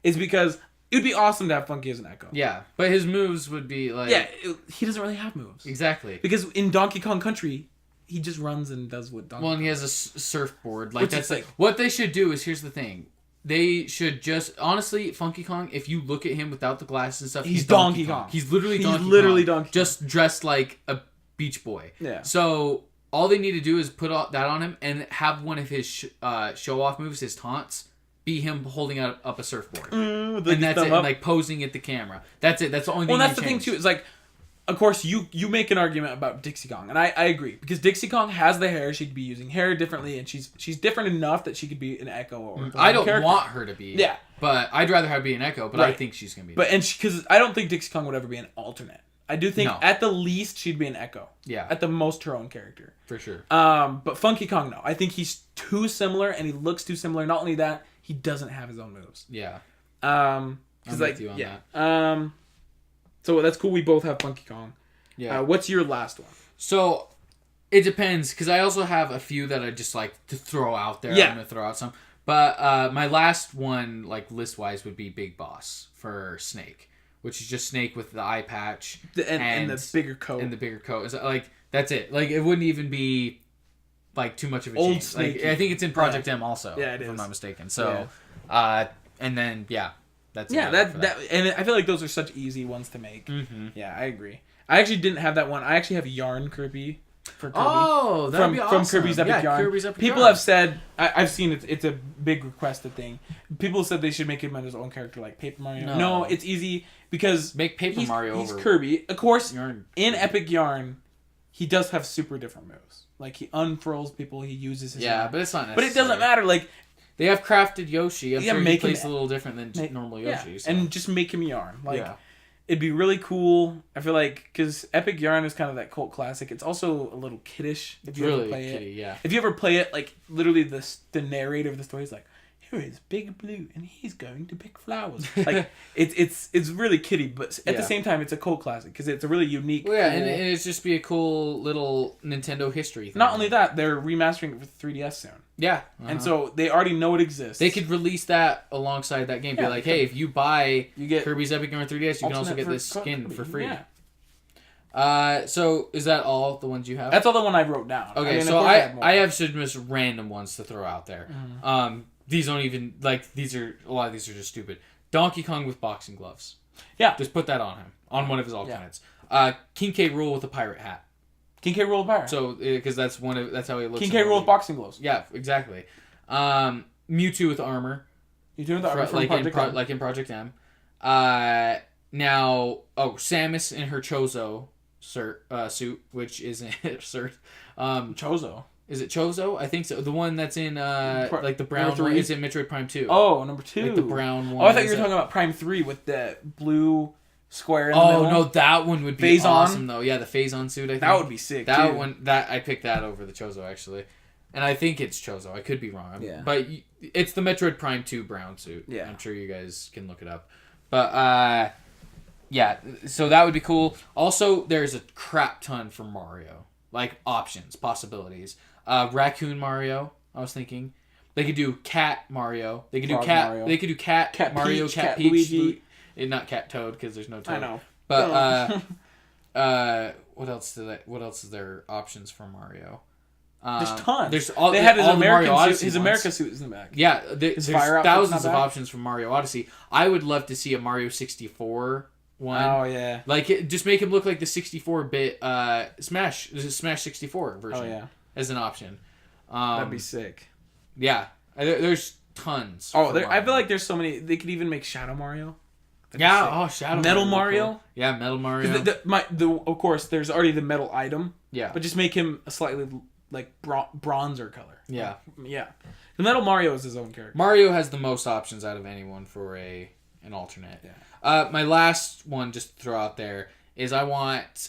is because it would be awesome to have Funky as an Echo. Yeah, but his moves would be like... Yeah, he doesn't really have moves. Exactly. Because in Donkey Kong Country, he just runs and does what Donkey Kong and he has a surfboard. Like, that's like... What they should do is, here's the thing. They should just... Honestly, Funky Kong, if you look at him without the glasses and stuff... He's Donkey Kong. He's literally Donkey Kong. Just dressed like a Beach Boy. Yeah. So all they need to do is put that on him and have one of his show off moves, his taunts, be him holding up a surfboard, and that's it. And like posing at the camera. That's it. That's the only thing. Well, that's the thing too. Is like, of course, you make an argument about Dixie Kong, and I agree because Dixie Kong has the hair. She'd be using hair differently, and she's different enough that she could be an Echo or. I don't want her to be. Yeah. But I'd rather have her be an Echo. But I think she's gonna be. But because I don't think Dixie Kong would ever be an alternate. I do think at the least she'd be an Echo. Yeah. At the most her own character. For sure. But Funky Kong, no. I think he's too similar and he looks too similar. Not only that, he doesn't have his own moves. Yeah. I'm with you on that. So that's cool. We both have Funky Kong. Yeah. What's your last one? So It depends, because I also have a few that I just like to throw out there. Yeah. I'm going to throw out some. But my last one, like list-wise, would be Big Boss for Snake, which is just Snake with the eye patch. And the bigger coat. And the bigger coat. It's like, that's it. Like, it wouldn't even be, like, too much of a Old change. Snake. Like, I think it's in Project M also. Yeah, it if is. I'm not mistaken. So, and then, that's yeah, that. And I feel like those are such easy ones to make. Mm-hmm. Yeah, I agree. I actually didn't have that one. I actually have Yarn Kirby. For Kirby. Oh, that'd be awesome. From Kirby's Epic Yarn. Kirby's Epic People Yarn. have said, I've seen it. It's a big requested thing. People said they should make him his own character, like Paper Mario. No, it's easy because make Paper Mario he's over Kirby. Of course, Yarn. in Epic Yarn, he does have super different moves. Like he unfurls people, he uses his hand. But it's not necessary. But it doesn't matter. Like they have crafted Yoshi. I'm sure he plays a little different than normal Yoshi. Yeah. So. And just make him Yarn. Like it'd be really cool. I feel like because Epic Yarn is kind of that cult classic. It's also a little kiddish if you ever play it. Yeah. If you ever play it, like literally the narrator of the story is like, here is Big Blue and he's going to pick flowers. Like it's really kiddie, but at the same time it's a cult classic because it's a really unique. Well, yeah, cool, and it's just be a cool little Nintendo history thing. Not only that, they're remastering it for 3DS soon. Yeah. And so they already know it exists. They could release that alongside that game. Be like, hey, if you buy Kirby's Epic Yarn 3DS, you can also get this skin for free. Yeah. So is that all the ones you have? That's all the one I wrote down. Okay, I have some just random ones to throw out there. Mm-hmm. These don't even a lot of these are just stupid. Donkey Kong with boxing gloves. Yeah. Just put that on him. On one of his alternates. King K. Rool with a pirate hat. King K. Rool with pirate. So because that's how he looks. King K. Rool with boxing gloves. Yeah, exactly. Mewtwo with armor. Mewtwo with armor like in Project M. Now, Samus in her Chozo suit, which isn't cert. Chozo. Is it Chozo? I think so. The one that's in like the brown one is in Metroid Prime 2. Oh, number 2. Like the brown one. Oh, I thought you were talking about Prime 3 with the blue square in the middle. Oh, no, that one would be awesome though. Yeah, the Phase-On suit, I think. That would be sick too. I picked that over the Chozo actually. And I think it's Chozo. I could be wrong. Yeah. But it's the Metroid Prime 2 brown suit. Yeah. I'm sure you guys can look it up. But yeah, so that would be cool. Also, there's a crap ton for Mario. Like options, possibilities. Raccoon Mario, I was thinking. They could do Cat Mario. They could do Cat Mario. They could do Cat Mario, Peach, Cat Peach, Luigi. Not Cat Toad because there's no Toad. I know. But what else is there options for Mario? There's tons. There's they had his all American Mario suit. His America suit is in the back. Yeah, there's fire thousands of options from Mario Odyssey. I would love to see a Mario 64 one. Oh yeah. Like just make him look like the 64-bit Smash 64 version. Oh yeah. As an option. That'd be sick. Yeah, there's tons. Oh, I feel like there's so many. They could even make Shadow Mario. Shadow Metal Mario. Cool. Yeah, Metal Mario. Of course, there's already the metal item. Yeah. But just make him a slightly like bronzer color. Yeah. Yeah. The Metal Mario is his own character. Mario has the most options out of anyone for an alternate. Yeah. My last one, just to throw out there, is I want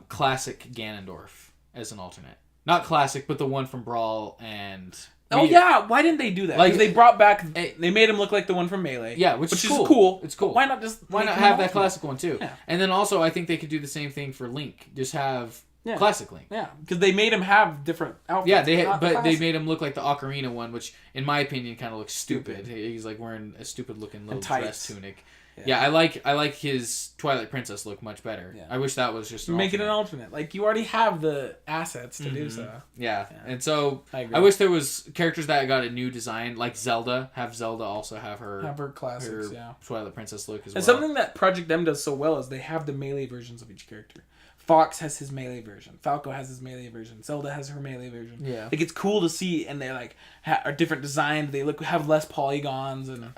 classic Ganondorf as an alternate. Not classic, but the one from Brawl and... Oh yeah, why didn't they do that? Like they brought back, they made him look like the one from Melee. Yeah, which is cool. cool. It's cool. Why not have that classic one too? Yeah. And then also, I think they could do the same thing for Link. Just have classic Link. Yeah, because they made him have different outfits. Yeah, they made him look like the Ocarina one, which in my opinion kind of looks stupid. He's like wearing a stupid looking little dress tunic. Yeah, I like his Twilight Princess look much better. Yeah. I wish that was just make it an alternate. Like you already have the assets to do so. Yeah. And so I wish there was characters that got a new design, like Zelda. Have Zelda also have her classics, Twilight Princess look as well. And something that Project M does so well is they have the melee versions of each character. Fox has his melee version. Falco has his melee version. Zelda has her melee version. Yeah, like it's cool to see, and they like are different designed. They have less polygons and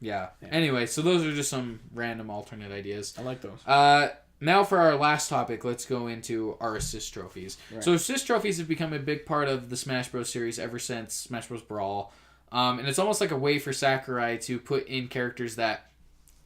Yeah. Anyway, so those are just some random alternate ideas. I like those. Now for our last topic, let's go into our assist trophies. Right. So assist trophies have become a big part of the Smash Bros. Series ever since Smash Bros. Brawl. And it's almost like a way for Sakurai to put in characters that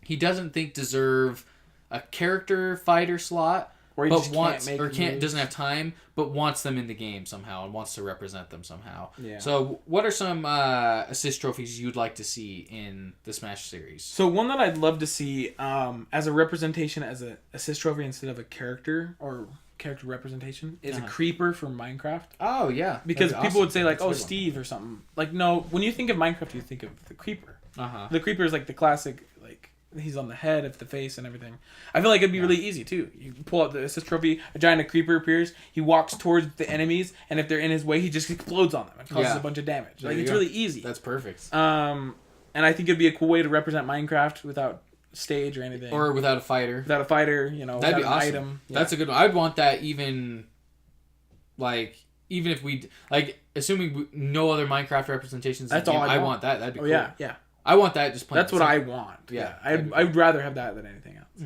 he doesn't think deserve a character fighter slot, or doesn't have time, but wants them in the game somehow and wants to represent them somehow. Yeah. So what are some assist trophies you'd like to see in the Smash series? So one that I'd love to see as a representation as an assist trophy instead of a character or character representation is a Uh-huh. creeper from Minecraft. Oh yeah, Because that'd be people awesome. would say like, That's a oh, good one. Steve or something. Like, no, when you think of Minecraft, you think of the creeper. Uh-huh. The creeper is like the classic, like he's on the head of the face and everything. I feel like it'd be really easy too. You pull out the assist trophy, a giant creeper appears, he walks towards the enemies, and if they're in his way, he just explodes on them and causes Yeah. a bunch of damage. There Like you it's go. really easy. That's perfect. And I think it'd be a cool way to represent Minecraft without stage or anything, Or without a fighter. without a fighter. You know, That'd be without an awesome. item. Yeah. That's a good one. I'd want that even if we like, assuming no other Minecraft representations. That's in the all game, I I want. want that. That'd be Oh cool. yeah. I want that just playing. That's what I want. Yeah, Yeah. I'd rather have that than anything else.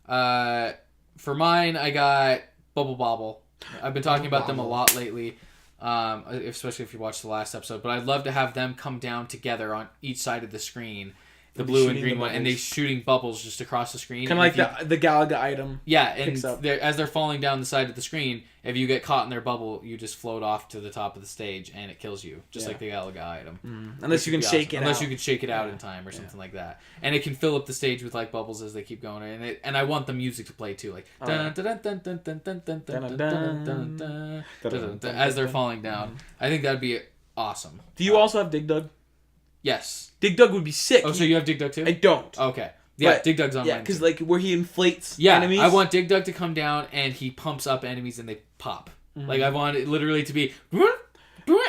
Mm-hmm. For mine, I got Bubble Bobble. I've been talking about them a lot lately, especially if you watched the last episode. But I'd love to have them come down together on each side of the screen, the They'd be blue and shooting green the one, and they bubbles. shooting bubbles just across the screen. Kind of And like the Galaga item. yeah, and picks up. as they're falling down the side of the screen, if you get caught in their bubble, you just float off to the top of the stage, and it kills you, just Yeah. like the Galaga item. Unless you can Which would be shake awesome. it Unless out. you can shake it out in time or something like that, and it can fill up the stage with like bubbles as they keep going. And I want the music to play too, like dun, dun, dun, dun, dun, dun, dun, dun, dun, dun, dun, dun, dun, as they're falling down. I think that'd be awesome. Do you also have Dig Dug? Yes. Dig Dug would be sick. Oh, so you have Dig Dug too? I don't. Okay. Yeah, But- Dig Dug's on Yeah, mine. because too. like where he inflates Yeah, enemies. I want Dig Dug to come down and he pumps up enemies and they pop. Like I want it literally to be,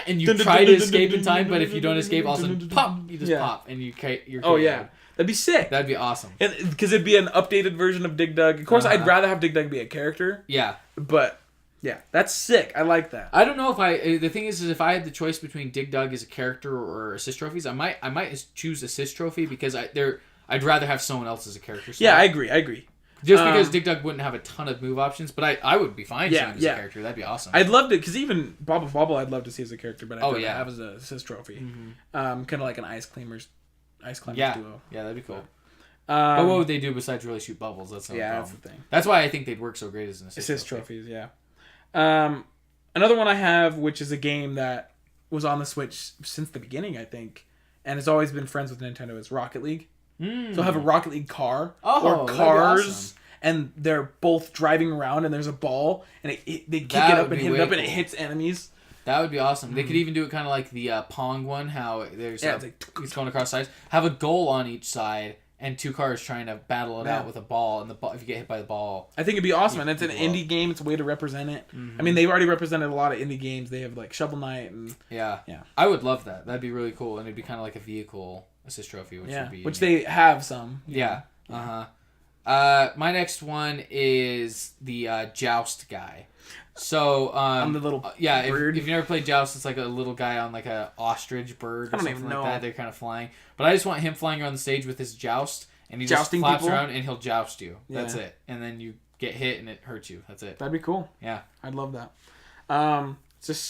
and you try to escape in time, but if you don't escape, all of a sudden pop, you just Yeah. pop, and you're. Oh yeah, that'd be sick. that'd be awesome. Because it'd be an updated version of Dig Dug. Of course, I'd rather have Dig Dug be a character, Yeah, but yeah, that's sick. I like that. I don't know if the thing is if I had the choice between Dig Dug as a character or assist trophies, I might choose assist trophy because I'd rather have someone else as a character. Yeah, I agree. Just because Dig Dug wouldn't have a ton of move options, but I would be fine seeing him as yeah. a character. That'd be awesome. I'd love to, because even Bobble Bobble, I'd love to see as a character, but I'd rather yeah. have as a assist trophy. Kind of like an Ice Climbers yeah, duo. yeah, that'd be cool. But what Um, would they do besides really shoot bubbles? That's the only yeah, problem. that's the thing. That's why I think they'd work so great as an Assist trophies, yeah. Another one I have, which is a game that was on the Switch since the beginning, I think, and has always been friends with Nintendo, is Rocket League. So have a Rocket League car Oh, or that'd be cars, awesome. and they're both driving around, and there's a ball, and they kick That it would up and be hit it way up, and it cool. hits enemies. That would be awesome. They could even do it kind of like the Pong one, how there's Yeah, it's like- it's going across sides. Have a goal on each side, and two cars trying to battle it Yeah. out with a ball. And the ball, if you get hit by the ball, I think it'd be awesome, and it's an people up. indie game. It's a way to represent it. I mean, they've already represented a lot of indie games. They have like Shovel Knight and yeah, Yeah. I would love that. That'd be really cool, and it'd be kind of like a vehicle assist trophy, which would be which unique. they have some. Yeah. My next one is the Joust guy. So On the little if bird. you've never played Joust, it's like a little guy on like a ostrich bird or I don't something even like know. that. They're kind of flying, but I just want him flying around the stage with his joust, and he Jousting just flaps people? around and he'll joust you. That's Yeah. it, and then you get hit and it hurts you. That's it. That'd be cool. Yeah. I'd love that. It's just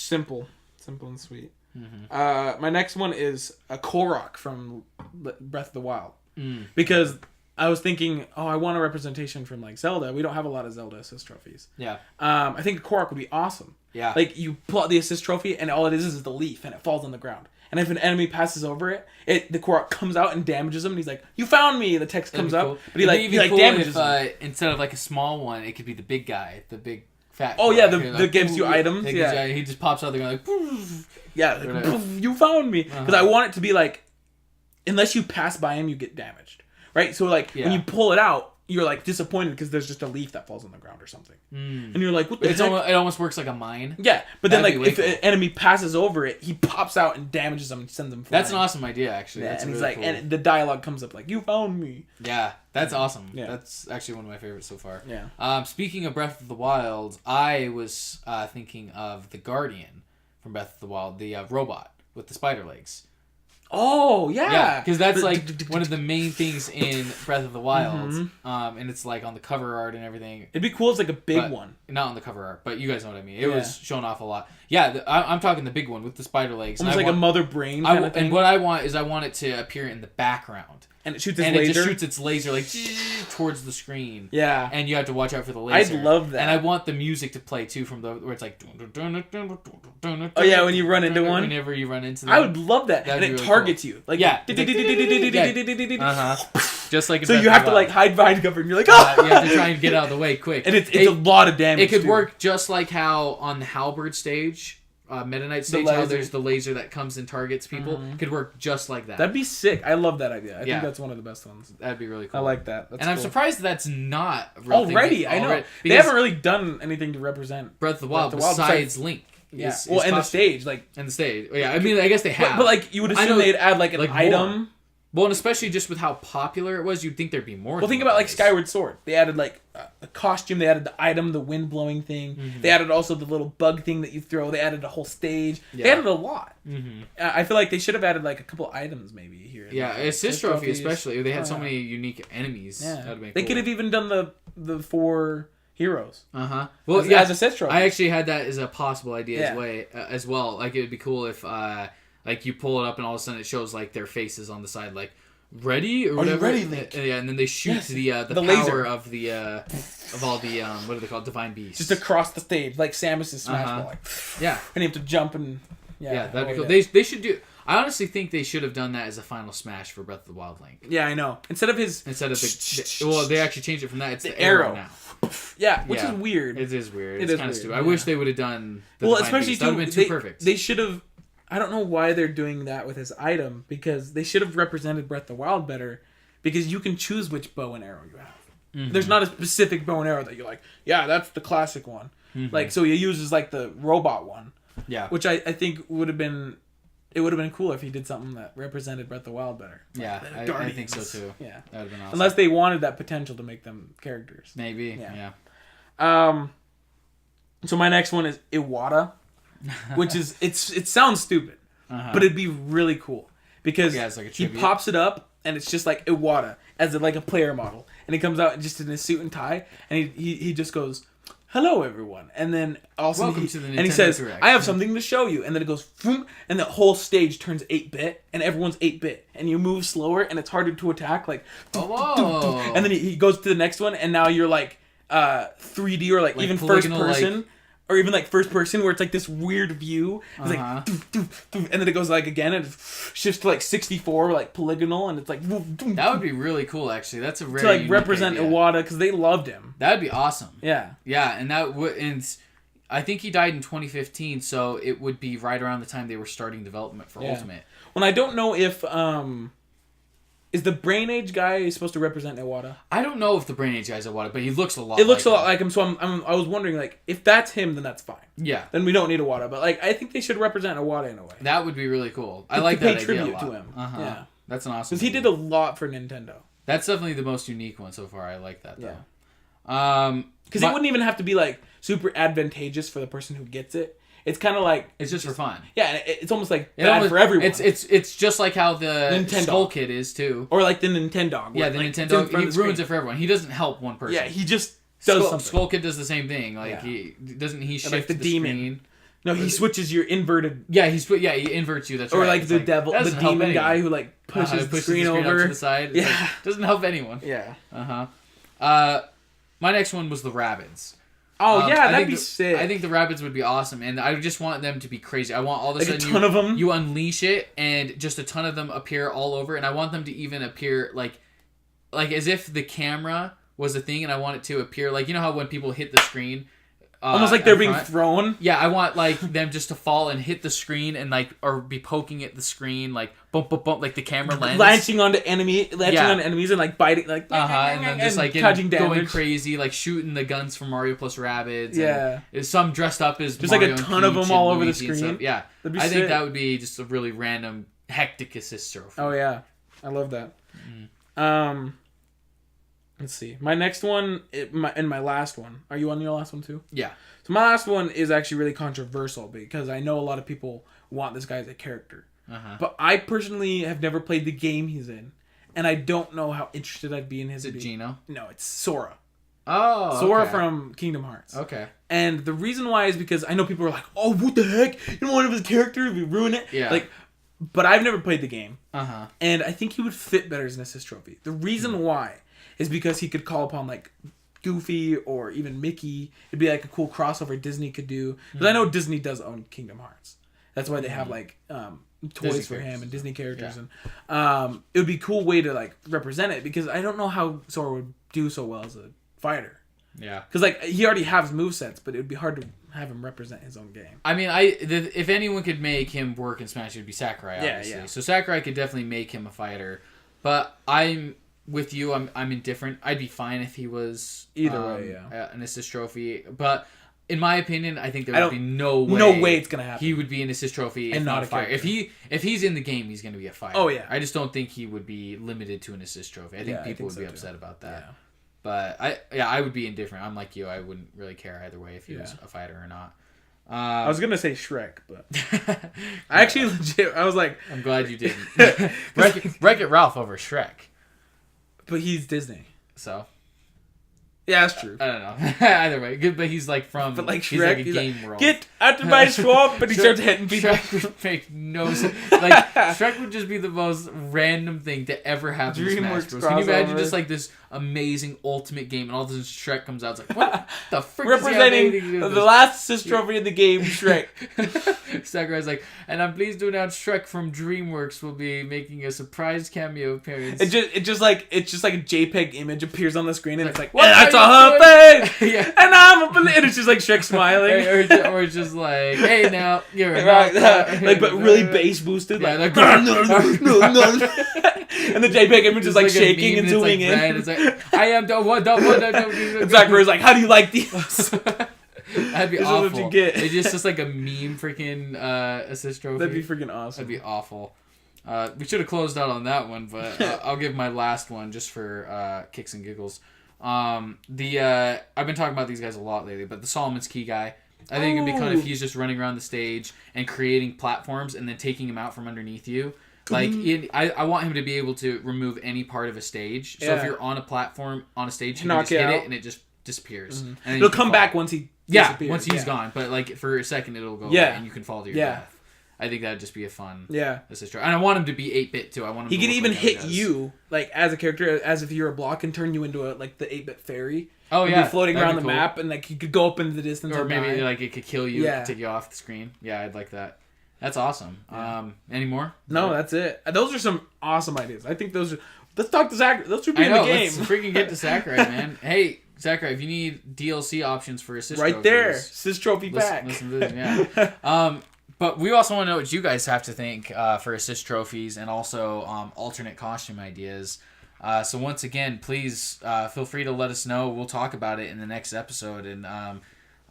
simple and sweet. Mm-hmm. My next one is a Korok from Breath of the Wild, Mm. because I was thinking, I want a representation from like Zelda. We don't have a lot of Zelda assist trophies. Yeah. I think a Korok would be awesome. Yeah. Like you pull out the assist trophy, and all it is the leaf, and it falls on the ground. And if an enemy passes over it, the Korok comes out and damages him, and he's like, "You found me!" The text That'd comes be up, cool. but It'd be even cool damages if, him. instead of like a small one, it could be the big guy, the big fat. Oh, guy. yeah, You're that gives you "Ooh," items, he yeah. he just pops out there going like. "Poof." Yeah, like, Right. poof, you found me. Because I want it to be like, unless you pass by him, you get damaged, right? So like when Yeah. you pull it out, you're like disappointed because there's just a leaf that falls on the ground or something, and you're like, what the heck? It almost works like a mine. Yeah, but then That'd like be if way an enemy passes over it, he pops out and damages them and sends them flying. That's an awesome idea, actually. Yeah, That's and he's really like, cool. and the dialogue comes up like, "You found me." Yeah, that's awesome. Yeah. That's actually one of my favorites so far. Yeah. Speaking of Breath of the Wild, I was thinking of the Guardian from Breath of the Wild, the robot with the spider legs. Oh yeah, Yeah, because that's like one of the main things in Breath of the Wild, Mm-hmm. and it's like on the cover art and everything. It'd be cool. It's like a big But one, not on the cover art, but you guys know what I mean. It Yeah. was shown off a lot. Yeah, I'm talking the big one with the spider legs. almost And like I a want, mother brain kind of thing. and what I want it to appear in the background. And it shoots its And laser. it just shoots its laser like towards the screen. Yeah. And you have to watch out for the laser. I'd love that. And I want the music to play too from the where it's like. Oh yeah, when you run into one. Whenever you run into them. I would love that, That'd and be it really targets you. Like Yeah. Uh-huh. Just like so you have to like hide behind cover, and you're like, oh, you have to try and get out of the way quick. And it's a lot of damage. It could work just like how on the halberd stage. Meta Knight stage, how there's the laser that comes and targets people, could work just like that. That'd be sick. I love that idea. I think that's one of the best ones. That'd be really cool. I like that. That's and I'm cool. surprised that's not I know. They haven't really done anything to represent Breath of the Wild besides Link. Yeah. And the stage. And the stage. Yeah, I mean, I guess they have. But like, you would assume they'd add like an item. More. Well, and especially just with how popular it was, you'd think there'd be more. Well, think about like Skyward Sword. They added like a costume. They added the item, the wind blowing thing. They added also the little bug thing that you throw. They added a whole stage. Yeah. They added a lot. I feel like they should have added like a couple items maybe here. Yeah, assist trophy especially. They had so many unique enemies. Yeah. They could have even done the 4 heroes. Well, as assist trophy. I actually had that as a possible idea as well. Like, it would be cool if like you pull it up and all of a sudden it shows like their faces on the side, like ready or whatever. Are you ready, Link? Yeah, and then they shoot the power laser of the of all the what are they called, divine beasts, just across the stage like Samus's Smash Ball. Like, and you have to jump and that'd be cool. They should do. I honestly think they should have done that as a final smash for Breath of the Wild Link. Yeah, I know. Instead of the well, they actually changed it from that. It's the arrow now. Yeah, which is weird. It is weird. It's kind of stupid. I wish they would have done. Especially that would have been too perfect. They should have. I don't know why they're doing that with his item, because they should have represented Breath of the Wild better, because you can choose which bow and arrow you have. There's not a specific bow and arrow that you're like, yeah, that's the classic one. Like, so he uses like the robot one. Yeah. Which I think would have been cool if he did something that represented Breath of the Wild better. Yeah, I think so too. Yeah. That would have been awesome. Unless they wanted that potential to make them characters. Maybe. Yeah. So my next one is Iwata. Which is it sounds stupid, but it'd be really cool because like he pops it up and it's just like Iwata as like a player model, and he comes out just in his suit and tie, and he just goes, "Hello everyone," and then also welcome to the Nintendo and he says, Direct. "I have something to show you," and then it goes, boom, and the whole stage turns 8-bit, and everyone's 8-bit, and you move slower, and it's harder to attack, like, and then he goes to the next one, and now you're like 3D or like even first person. Like, or even like first person, where it's like this weird view. It's like, and then it goes like again, and it shifts to like 64, like polygonal, and it's like. That would be really cool, actually. That's a very to like represent idea. Iwata, because they loved him. That'd be awesome. Yeah, and that would, and I think he died in 2015, so it would be right around the time they were starting development for Ultimate. Well, I don't know if is the Brain Age guy supposed to represent Iwata? I don't know if the Brain Age guy's Iwata, but he looks a lot. It looks a lot like him. So I was wondering, like, if that's him, then that's fine. Yeah. Then we don't need Iwata, but like I think they should represent Iwata in a way. That would be really cool. I like that idea a lot. Pay tribute to him. Yeah, that's an awesome. Because he did a lot for Nintendo. That's definitely the most unique one so far. I like that though. Yeah. Because it wouldn't even have to be like super advantageous for the person who gets it. It's kind of like it's just for fun. Yeah, it's almost like bad for everyone. It's just like how the Nintendo Skull Kid is too, or like the Nintendo. Yeah, the like, Nintendo. He ruins it for everyone. He doesn't help one person. Yeah, he just does something. Skull Kid does the same thing. Like he shift like the demon. Screen. No, he switches your inverted. Yeah, he inverts you. That's right. Or like the devil, the demon guy who like pushes the screen over to the side. Yeah, like, doesn't help anyone. Yeah. My next one was the Rabbids. Oh yeah, that'd be sick. I think the Rabbids would be awesome, and I just want them to be crazy. I want all of a sudden a ton of them. You unleash it, and just a ton of them appear all over, and I want them to even appear like as if the camera was a thing, and I want it to appear like, you know how when people hit the screen. Almost like they're being thrown. Yeah, I want like them just to fall and hit the screen and like, or be poking at the screen, like bump, bump, bump, like the camera lens, latching onto enemies and like biting, like and then just like going crazy, like shooting the guns from Mario plus Rabbids. Yeah, and some dressed up as just Mario like a ton of them all over the screen. Yeah, I think that would be just a really random hectic assist trophy. Oh yeah, I love that. Let's see. My next one, and my last one. Are you on your last one too? Yeah. So my last one is actually really controversial because I know a lot of people want this guy as a character. But I personally have never played the game he's in. And I don't know how interested I'd be in his... Is it Geno? No, it's Sora. Oh, Sora from Kingdom Hearts. Okay. And the reason why is because I know people are like, oh, what the heck? You don't want his character? We ruin it? Yeah. Like, but I've never played the game. And I think he would fit better as an assist trophy. The reason why is because he could call upon like Goofy or even Mickey. It'd be like a cool crossover Disney could do. Because I know Disney does own Kingdom Hearts. That's why they have like toys Disney for him characters. and Disney characters, Yeah. and it would be a cool way to like represent it, because I don't know how Sora would do so well as a fighter. Yeah, because like he already has movesets, but it would be hard to have him represent his own game. I mean, if anyone could make him work in Smash, it would be Sakurai. Obviously, Yeah. So Sakurai could definitely make him a fighter, but I'm with you. I'm indifferent. I'd be fine if he was Either way, an assist trophy, but. In my opinion, I think there would be no way it's gonna happen. He would be an assist trophy and not a fighter. If he's in the game, he's gonna be a fighter. Oh yeah. I just don't think he would be limited to an assist trophy. I think people would be upset about that. Yeah. But I would be indifferent. I'm like you. I wouldn't really care either way if he was a fighter or not. I was gonna say Shrek, but I actually legit. I was like, I'm glad you didn't. Wreck-It Ralph over Shrek. But he's Disney, so. Yeah, that's true. I don't know. Either way, good. But he's like from. But like Shrek, he's like a game world. Get out of my swamp, but he starts hitting people. Shrek would make no sense. Like Shrek would just be the most random thing to ever happen in Smash Bros. Can you imagine just like this amazing ultimate game, and all of a sudden Shrek comes out? It's like, what the frick? Representing the last assist trophy in the game, Shrek. Sakurai's like, and I'm pleased to announce Shrek from DreamWorks will be making a surprise cameo appearance. It's just like a JPEG image appears on the screen, and it's like, what that's a whole thing, yeah. And and it's just like Shrek smiling, or it's just like, hey now you're right, but really bass boosted, yeah, like no, and the JPEG image is like shaking and zooming in. It's like I am the one. Sakurai's like, how do you like these? That'd be this awful. Is what you get. It's just like a meme freaking assist trophy. That'd be freaking awesome. That'd be awful. We should have closed out on that one, but I'll give my last one just for kicks and giggles. I've been talking about these guys a lot lately, but the Solomon's Key guy, I think it'd be kind of he's just running around the stage and creating platforms and then taking him out from underneath you. Like I want him to be able to remove any part of a stage. So if you're on a platform on a stage, you can just hit it and it just disappears. And then it'll come back once he once he's gone. But like for a second, it'll go away and you can fall to your death. I think that'd just be a fun assist. And I want him to be 8-bit too. I want him. He to can look even like how he hit does. you like as a character, as if you're a block, and turn you into the 8-bit fairy. Oh He'd yeah, be floating that'd around be the cool. map, and like you could go up into the distance, or maybe die. like it could kill you, take you off the screen. Yeah, I'd like that. That's awesome. Any more? No, that's it. Those are some awesome ideas. I think those are. Let's talk to Zach. Those should be in the game. Let's freaking get to Sakurai, man. Hey, Sakurai, if you need DLC options for assist right trophies, there, assist trophy pack. Listen to this, yeah. But we also want to know what you guys have to think for assist trophies and also alternate costume ideas. So once again, please feel free to let us know. We'll talk about it in the next episode and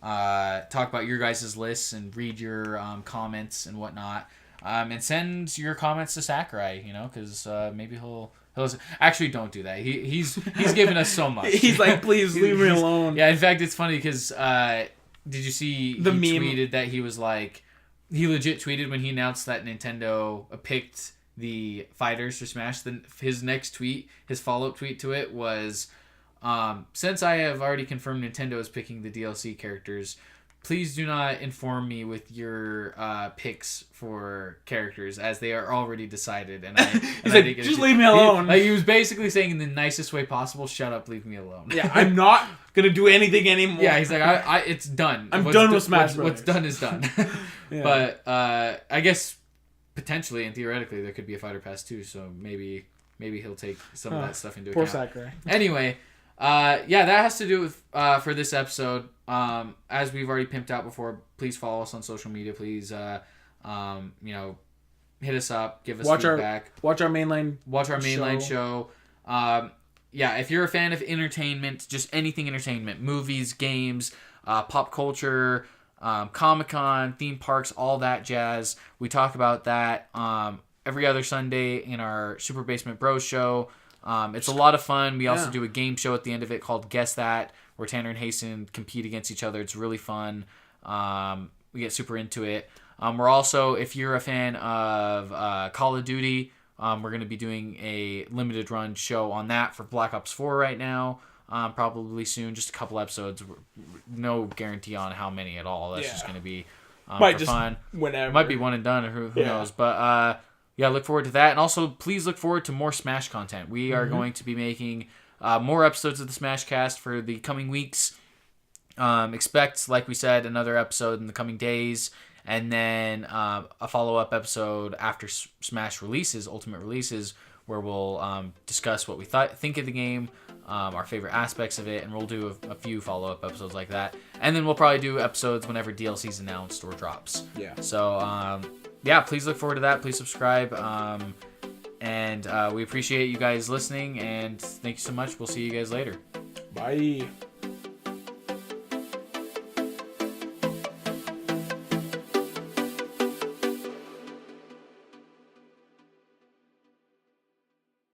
talk about your guys' lists and read your comments and whatnot. And send your comments to Sakurai, because maybe he'll actually don't do that. He's given us so much. He's like, please leave me alone. Yeah, in fact, it's funny because did you see the he meme tweeted that he was like, he legit tweeted when he announced that Nintendo picked the fighters for Smash. Then his next tweet, his follow-up tweet to it was, since I have already confirmed Nintendo is picking the DLC characters, please do not inform me with your picks for characters as they are already decided. And he's like, just leave me alone. He was basically saying in the nicest way possible, shut up, leave me alone. Yeah, I'm not gonna do anything anymore. Yeah, he's like, it's done. I'm done with Smash Bros. What's done is done. Yeah. But I guess potentially and theoretically there could be a Fighter Pass too, so maybe he'll take some of that stuff into account. Poor Sakurai. Anyway, that has to do with for this episode. As we've already pimped out before, please follow us on social media. Please, hit us up, give us feedback. Watch our mainline show. If you're a fan of entertainment, just anything entertainment, movies, games, pop culture, Comic-Con, theme parks, all that jazz. We talk about that every other Sunday in our Super Basement Bros show. It's a lot of fun. We also do a game show at the end of it called Guess That, where Tanner and Hasten compete against each other. It's really fun. We get super into it. We're also, if you're a fan of Call of Duty, we're going to be doing a limited run show on that for Black Ops 4 right now. Probably soon, just a couple episodes. No guarantee on how many at all. That's just going to be for fun. Whenever. It might be one and done, or who knows. But look forward to that. And also, please look forward to more Smash content. We are going to be making more episodes of the Smashcast for the coming weeks. Expect, like we said, another episode in the coming days. and then a follow-up episode after Smash releases, Ultimate releases, where we'll discuss what we think of the game, our favorite aspects of it, and we'll do a few follow-up episodes like that. And then we'll probably do episodes whenever DLC's announced or drops. Yeah. So, yeah, please look forward to that. Please subscribe. And we appreciate you guys listening, and thank you so much. We'll see you guys later. Bye.